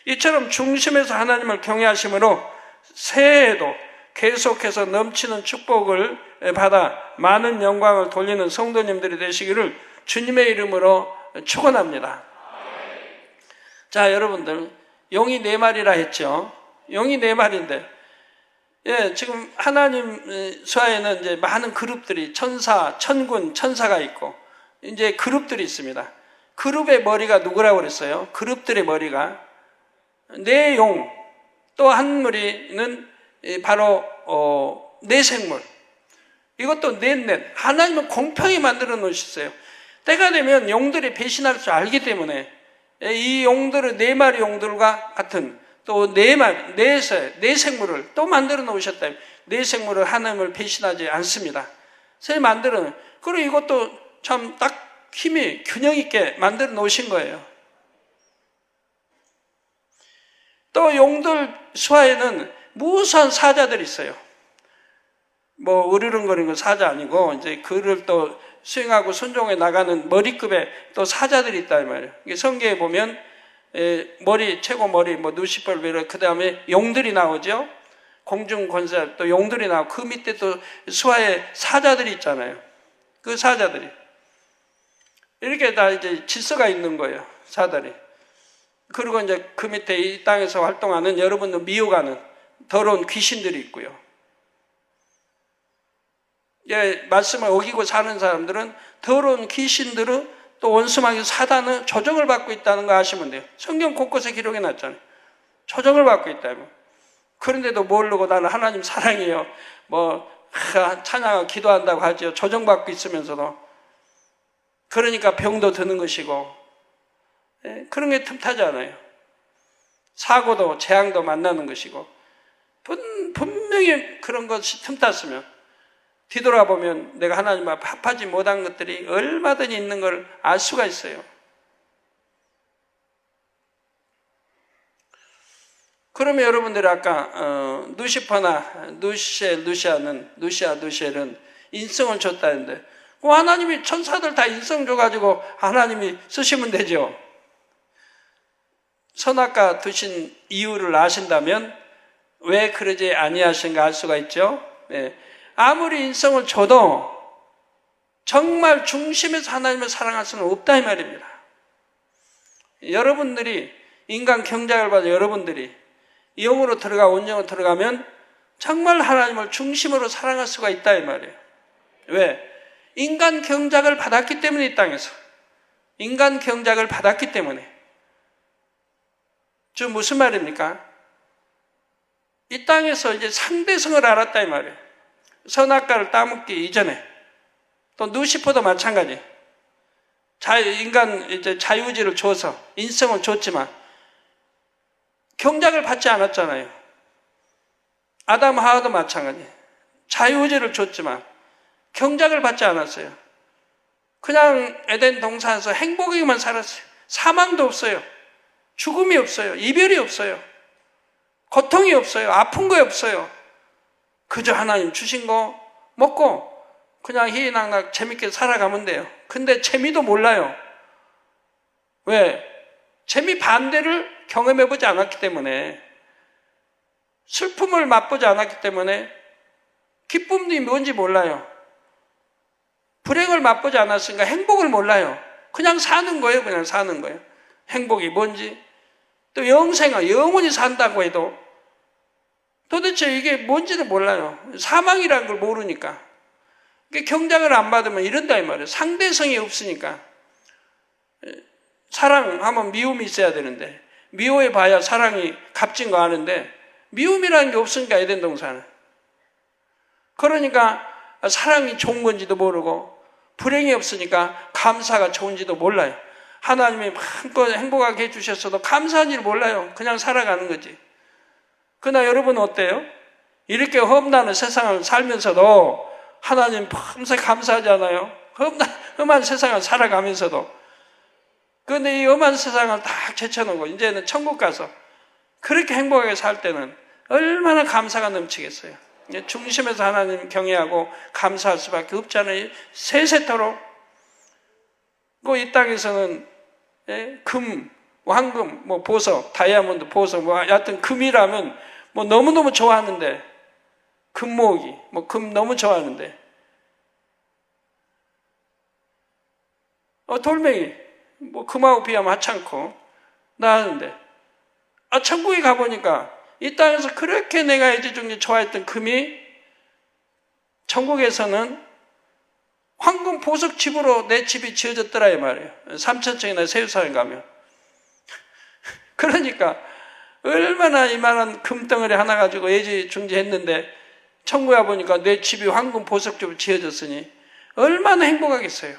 이처럼 중심에서 하나님을 경외하심으로 새해에도 계속해서 넘치는 축복을 받아 많은 영광을 돌리는 성도님들이 되시기를 주님의 이름으로 축원합니다. 자, 여러분들, 용이 4마리라 했죠. 용이 4마리인데, 예, 지금 하나님 수하에는 이제 많은 그룹들이 천사, 천군, 천사가 있고 이제 그룹들이 있습니다. 그룹의 머리가 누구라고 그랬어요? 그룹들의 머리가 4용, 또 한 무리는 바로 4생물. 이것도 넷. 하나님은 공평히 만들어 놓으셨어요. 때가 되면 용들이 배신할 줄 알기 때문에 이 용들을 4마리 용들과 같은 또 4생물을 또 만들어 놓으셨다. 4생물을 하나님을 배신하지 않습니다. 새 만들어, 그리고 이것도 참 딱 힘이 균형 있게 만들어 놓으신 거예요. 또 용들 수하에는 무수한 사자들이 있어요. 뭐 으르렁거리는 사자 아니고 이제 그를 또 수행하고 순종해 나가는 머리급의 또 사자들이 있다 이 말이에요. 성경에 보면 최고 머리, 누시퍼를, 그 다음에 용들이 나오죠. 공중 권세, 또 용들이 나오고, 그 밑에 또 수하에 사자들이 있잖아요. 그 사자들이. 이렇게 다 이제 질서가 있는 거예요, 사자들이. 그리고 이제 그 밑에 이 땅에서 활동하는 여러분들 미혹하는 더러운 귀신들이 있고요. 예, 말씀을 어기고 사는 사람들은 더러운 귀신들은 또 원수마귀 사단은 조정을 받고 있다는 거 아시면 돼요. 성경 곳곳에 기록해 놨잖아요. 조정을 받고 있다고. 그런데도 모르고 나는 하나님 사랑해요. 찬양하고 기도한다고 하죠. 조정받고 있으면서도. 그러니까 병도 드는 것이고, 예, 그런 게 틈타지 않아요. 사고도 재앙도 만나는 것이고, 분명히 그런 것이 틈탔으면 뒤돌아보면 내가 하나님 앞에 합하지 못한 것들이 얼마든지 있는 걸 알 수가 있어요. 그러면 여러분들이 아까 누시아는 인성을 줬다는데 하나님이 천사들 다 인성 줘가지고 하나님이 쓰시면 되죠. 선악과 두신 이유를 아신다면 왜 그러지 아니하신가 알 수가 있죠. 네. 아무리 인성을 줘도 정말 중심에서 하나님을 사랑할 수는 없다 이 말입니다. 여러분들이 인간 경작을 받아 여러분들이 영으로 들어가 온영으로 들어가면 정말 하나님을 중심으로 사랑할 수가 있다 이 말이에요. 왜? 인간 경작을 받았기 때문에 이 땅에서 인간 경작을 받았기 때문에. 즉 무슨 말입니까? 이 땅에서 이제 상대성을 알았다 이 말이에요. 선악과를 따먹기 이전에 또 누시퍼도 마찬가지. 인간 이제 자유의지를 줘서 인성을 줬지만 경작을 받지 않았잖아요. 아담 하와도 마찬가지. 자유의지를 줬지만 경작을 받지 않았어요. 그냥 에덴 동산에서 행복하게만 살았어요. 사망도 없어요. 죽음이 없어요. 이별이 없어요. 고통이 없어요. 아픈 거 없어요. 그저 하나님 주신 거 먹고 그냥 희희낙낙 재밌게 살아가면 돼요. 근데 재미도 몰라요. 왜? 재미 반대를 경험해보지 않았기 때문에, 슬픔을 맛보지 않았기 때문에 기쁨이 뭔지 몰라요. 불행을 맛보지 않았으니까 행복을 몰라요. 그냥 사는 거예요. 그냥 사는 거예요. 행복이 뭔지. 또 영원히 산다고 해도 도대체 이게 뭔지를 몰라요. 사망이라는 걸 모르니까. 경작을 안 받으면 이런다 이 말이에요. 상대성이 없으니까. 사랑하면 미움이 있어야 되는데 미워해 봐야 사랑이 값진 거 아는데 미움이라는 게 없으니까 에덴 동산은. 그러니까 사랑이 좋은 건지도 모르고 불행이 없으니까 감사가 좋은지도 몰라요. 하나님이 마음껏 행복하게 해주셨어도 감사한지를 몰라요. 그냥 살아가는 거지. 그러나 여러분은 어때요? 이렇게 험난한 세상을 살면서도 하나님 밤새 감사하지 않아요? 험한 세상을 살아가면서도. 그런데 이 험한 세상을 다 제쳐놓고 이제는 천국 가서 그렇게 행복하게 살 때는 얼마나 감사가 넘치겠어요. 중심에서 하나님 경외하고 감사할 수밖에 없잖아요. 세세토록. 이 땅에서는 금, 황금, 보석, 다이아몬드, 보석, 여하튼 금이라면 너무너무 좋아하는데, 금모으기, 금 너무 좋아하는데, 돌멩이, 금하고 비하면 하찮고, 나하는데, 천국에 가보니까, 이 땅에서 그렇게 내가 애지중지 좋아했던 금이, 천국에서는 황금 보석 집으로 내 집이 지어졌더라 이 말이에요. 3,000층이나 세우사에 가면. 그러니까 얼마나 이만한 금덩어리 하나 가지고 애지중지했는데 천국에 와보니까 내 집이 황금 보석 집으로 지어졌으니 얼마나 행복하겠어요.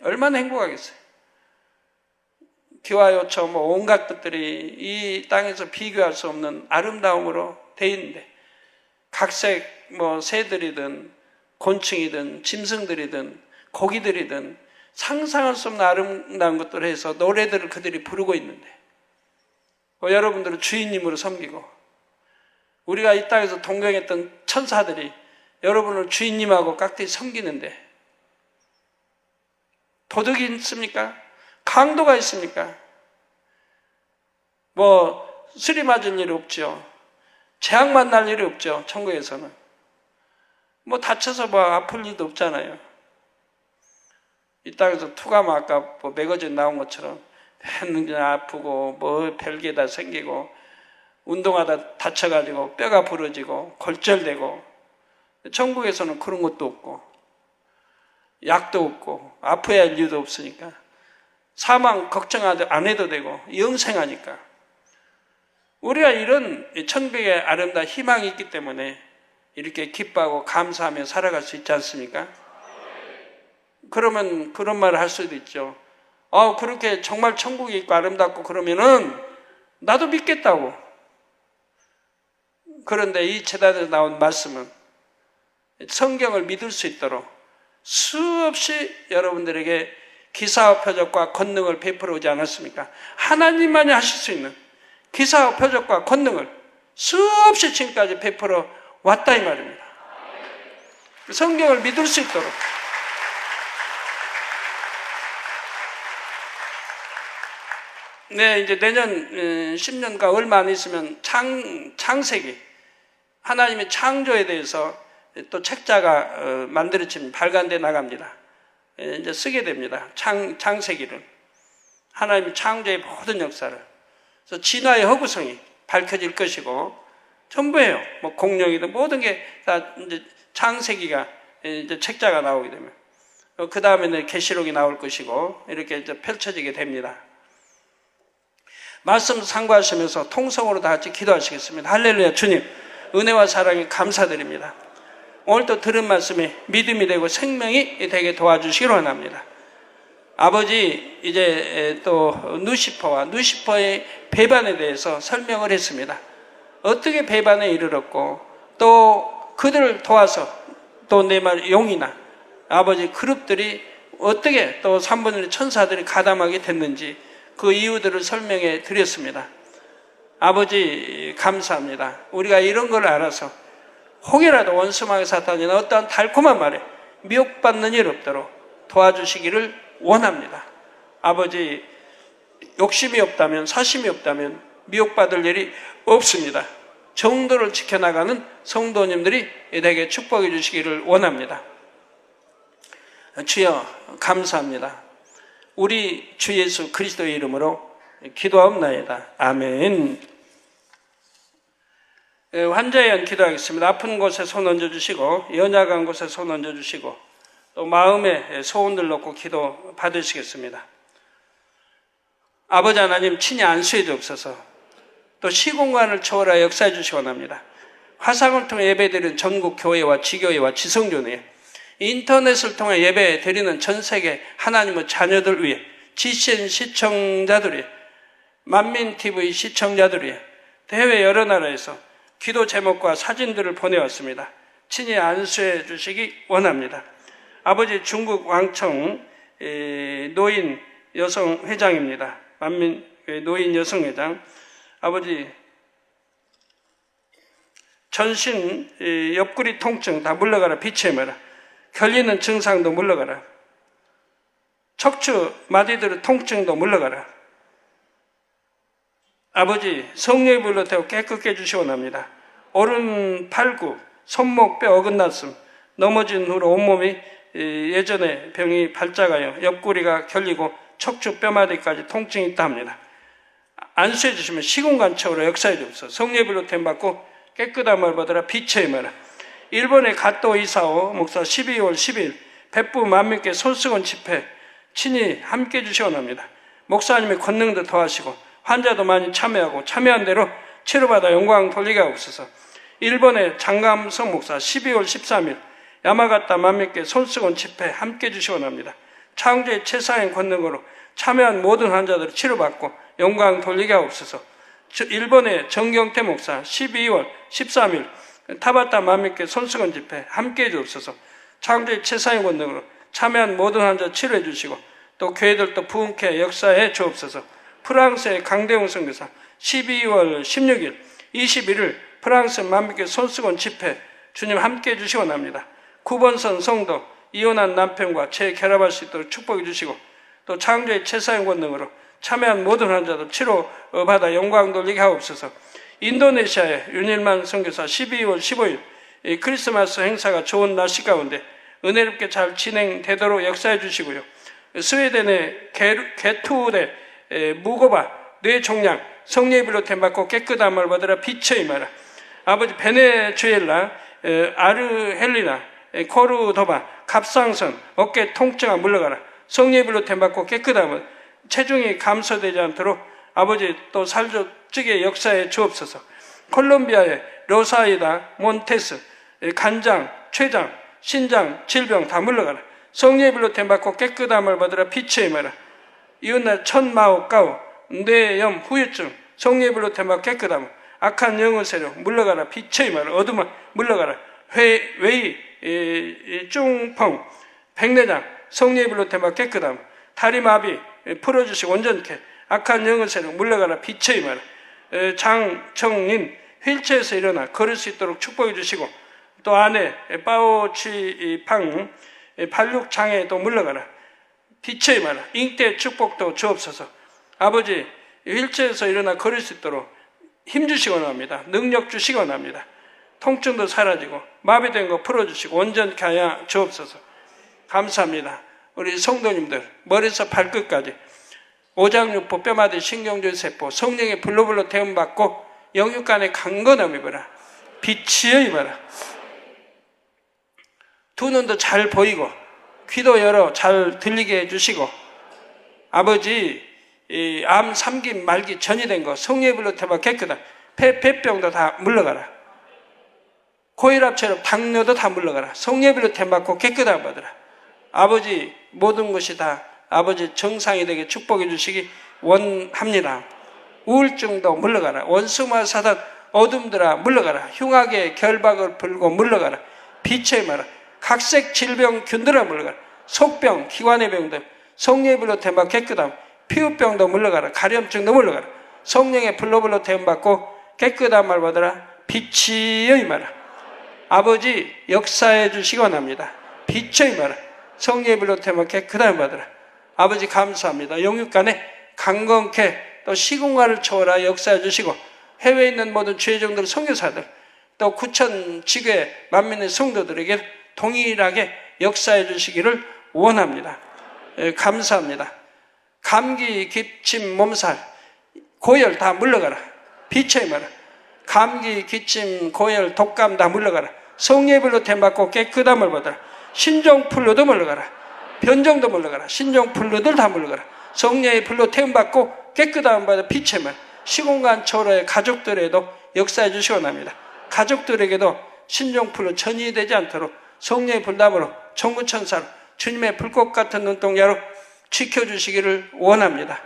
얼마나 행복하겠어요. 기와요처 온갖 것들이 이 땅에서 비교할 수 없는 아름다움으로 돼 있는데 각색 새들이든 곤충이든 짐승들이든 고기들이든 상상할 수 없는 아름다운 것들을 해서 노래들을 그들이 부르고 있는데 여러분들은 주인님으로 섬기고 우리가 이 땅에서 동경했던 천사들이 여러분을 주인님하고 깍듯이 섬기는데 도덕이 있습니까? 강도가 있습니까? 쓰리 맞을 일이 없죠. 재앙 만날 일이 없죠. 천국에서는. 다쳐서 아플 일도 없잖아요. 이 땅에서 투가 아까 매거진 나온 것처럼 맨날 아프고 별게 다 생기고 운동하다 다쳐가지고 뼈가 부러지고 골절되고, 천국에서는 그런 것도 없고 약도 없고 아파야 할 이유도 없으니까 사망 걱정 안 해도 되고 영생하니까, 우리가 이런 천국의 아름다운 희망이 있기 때문에 이렇게 기뻐하고 감사하며 살아갈 수 있지 않습니까? 그러면 그런 말을 할 수도 있죠. 그렇게 정말 천국이 있고 아름답고 그러면은 나도 믿겠다고. 그런데 이 제단에서 나온 말씀은 성경을 믿을 수 있도록 수없이 여러분들에게 기사와 표적과 권능을 베풀어 오지 않았습니까? 하나님만이 하실 수 있는 기사와 표적과 권능을 수없이 지금까지 베풀어 왔다 이 말입니다. 성경을 믿을 수 있도록. 네, 이제 내년 10년과 얼마 안 있으면 창세기, 하나님의 창조에 대해서 또 책자가 만들어집니다. 발간돼 나갑니다. 이제 쓰게 됩니다. 창세기를. 하나님의 창조의 모든 역사를. 그래서 진화의 허구성이 밝혀질 것이고, 전부예요. 뭐 공룡이든 모든 게 다 이제 창세기가 이제 책자가 나오게 되면, 그 다음에는 계시록이 나올 것이고, 이렇게 이제 펼쳐지게 됩니다. 말씀 상고하시면서 통성으로 다 같이 기도하시겠습니다. 할렐루야. 주님, 은혜와 사랑에 감사드립니다. 오늘 또 들은 말씀이 믿음이 되고 생명이 되게 도와주시기로 원합니다. 아버지, 이제 또 누시퍼의 배반에 대해서 설명을 했습니다. 어떻게 배반에 이르렀고, 또 그들을 도와서 또 내 말 용이나 아버지 그룹들이 어떻게 또 3분의 1 천사들이 가담하게 됐는지 그 이유들을 설명해 드렸습니다. 아버지 감사합니다. 우리가 이런 걸 알아서 혹이라도 원수마귀 사탄이나 어떠한 달콤한 말에 미혹받는 일 없도록 도와주시기를 원합니다. 아버지, 욕심이 없다면, 사심이 없다면 미혹받을 일이 없습니다. 정도를 지켜나가는 성도님들이 되게 축복해 주시기를 원합니다. 주여 감사합니다. 우리 주 예수 그리스도의 이름으로 기도하옵나이다. 아멘. 환자에 의한 기도하겠습니다. 아픈 곳에 손 얹어주시고, 연약한 곳에 손 얹어주시고, 또 마음에 소원들 놓고 기도 받으시겠습니다. 아버지 하나님, 친히 안수해 주옵소서. 또 시공간을 초월하여 역사해 주시기 원합니다. 화상을 통해 예배드리는 전국 교회와 지교회와 지성교회, 인터넷을 통해 예배 드리는 전 세계 하나님의 자녀들 위해, GCN 시청자들 위해, 만민TV 시청자들 위해, 해외 여러 나라에서 기도 제목과 사진들을 보내왔습니다. 친히 안수해 주시기 원합니다. 아버지, 중국 왕청 노인 여성 회장입니다. 만민 노인 여성 회장. 아버지, 전신 옆구리 통증 다 물러가라. 빛의 마라. 결리는 증상도 물러가라. 척추 마디들의 통증도 물러가라. 아버지, 성령의 불로 태워 깨끗게 해주시 원합니다. 오른 팔굽, 손목 뼈 어긋났음, 넘어진 후로 온몸이 예전에 병이 발작하여 옆구리가 결리고 척추 뼈마디까지 통증이 있다 합니다. 안수해 주시면 시공간척으로 역사해 주옵소서. 성령의 불로 태움 받고 깨끗함을 받으라. 빛의 마라. 일본의 가토 이사오 목사 12월 10일 백부 만민께 손수건 집회 친히 함께 해주시 원합니다. 목사님의 권능도 더하시고 환자도 많이 참여하고 참여한 대로 치료받아 영광 돌리게 하옵소서. 일본의 장감성 목사 12월 13일 야마가타 만민께 손수건 집회 함께 해주시 원합니다. 창조의 최상의 권능으로 참여한 모든 환자들을 치료받고 영광 돌리게 하옵소서. 일본의 정경태 목사 12월 13일 타바타 만민께 손수건 집회 함께 해주옵소서. 창조의 최상의 권능으로 참여한 모든 환자 치료해 주시고 또 교회들도 부흥케 역사해 주옵소서. 프랑스의 강대웅 선교사 12월 16일 21일 프랑스 만민께 손수건 집회 주님 함께 해주시 원합니다. 9번선 성도 이혼한 남편과 재결합할 수 있도록 축복해 주시고 또 창조의 최상의 권능으로 참여한 모든 환자들 치료받아 영광 돌리게 하옵소서. 인도네시아의 윤일만 선교사 12월 15일 크리스마스 행사가 좋은 날씨 가운데 은혜롭게 잘 진행되도록 역사해 주시고요. 스웨덴의 게투의 무고바 뇌종양 성령의 불로 템받고 깨끗함을 받으라. 빛의 임하라. 아버지 베네수엘라, 아르헬리나, 코르도바, 갑상선, 어깨 통증아 물러가라. 성령의 불로 템받고 깨끗함을, 체중이 감소되지 않도록 아버지 또 살조직의 역사에 주옵소서. 콜롬비아의 로사이다, 몬테스, 간장, 췌장, 신장, 질병 다 물러가라. 성령의 불로 템받고 깨끗함을 받으라. 빛의 임하라. 이웃날 천마오까오, 뇌염, 후유증, 성령의 불로 템받고 깨끗함을, 악한 영의 세력 물러가라. 빛의 임하라. 어둠아 물러가라. 외이, 중펑, 백내장, 성령의 불로 템받고 깨끗함을, 다리마비 풀어주시고 온전케, 악한 영의 세력 물러가라. 빛의 임하라. 장청인 휠체어에서 일어나 걸을 수 있도록 축복해 주시고, 또 아내 빠오치팡 발육장애도 물러가라. 빛의 임하라. 잉태 축복도 주옵소서. 아버지 휠체어에서 일어나 걸을 수 있도록 힘주시기 원합니다. 능력 주시기 원합니다. 통증도 사라지고 마비된 거 풀어주시고 온전케 하여 주옵소서. 감사합니다. 우리 성도님들 머리에서 발끝까지 오장육부 뼈마디 신경줄 세포 성령의 불로 태움받고 영육간의 강건함 입어라. 빛이여 입어라. 두 눈도 잘 보이고 귀도 열어 잘 들리게 해주시고, 아버지 암 3기 말기 전이 된 거 성령의 불로 태워 깨끗한 폐병도 다 물러가라. 고혈압처럼 당뇨도 다 물러가라. 성령의 불로 태워받고 깨끗한 받으라. 아버지 모든 것이 다 아버지 정상이 되게 축복해 주시기 원합니다. 우울증도 물러가라. 원수마 사단 어둠들아 물러가라. 흉악의 결박을 불고 물러가라. 빛의 마라. 각색 질병 균들아 물러가라. 속병 기관의 병들 성령의 불로 태워 깨끗함. 피부병도 물러가라. 가려움증도 물러가라. 성령의 불로 태움받고 깨끗함을 받으라. 빛이여 임하라. 아버지 역사해 주시기 원합니다. 빛의 임하라. 성령의 불로 태워 깨끗함을 받으라. 아버지 감사합니다. 영육간에 강건케 또 시공간을 초월하여 역사해 주시고, 해외에 있는 모든 주의종들 선교사들 또 구천 지교의 만민의 성도들에게 동일하게 역사해 주시기를 원합니다. 감사합니다. 감기, 기침, 몸살, 고열 다 물러가라. 빛의 임하라. 감기, 기침, 고열, 독감 다 물러가라. 성령의 불로 태움받고 깨끗함을 받아라. 신종플루도 물러가라. 변종도 물러가라. 신종플루들 다 물러가라. 성령의 불로 태움받고 깨끗함을 받아 빛의 임하라. 시공간 초월의 가족들에도 역사해 주시기 원합니다. 가족들에게도 신종플루 전이되지 않도록 성령의 불담으로 천구천사로 주님의 불꽃 같은 눈동자로 지켜주시기를 원합니다.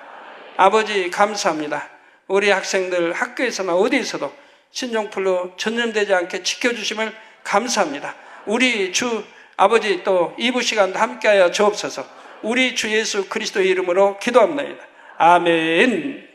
아버지 감사합니다. 우리 학생들 학교에서나 어디에서도 신종플루 전염되지 않게 지켜주심을 감사합니다. 우리 주 아버지 또 2부 시간도 함께하여 주옵소서. 우리 주 예수 그리스도의 이름으로 기도합니다. 아멘.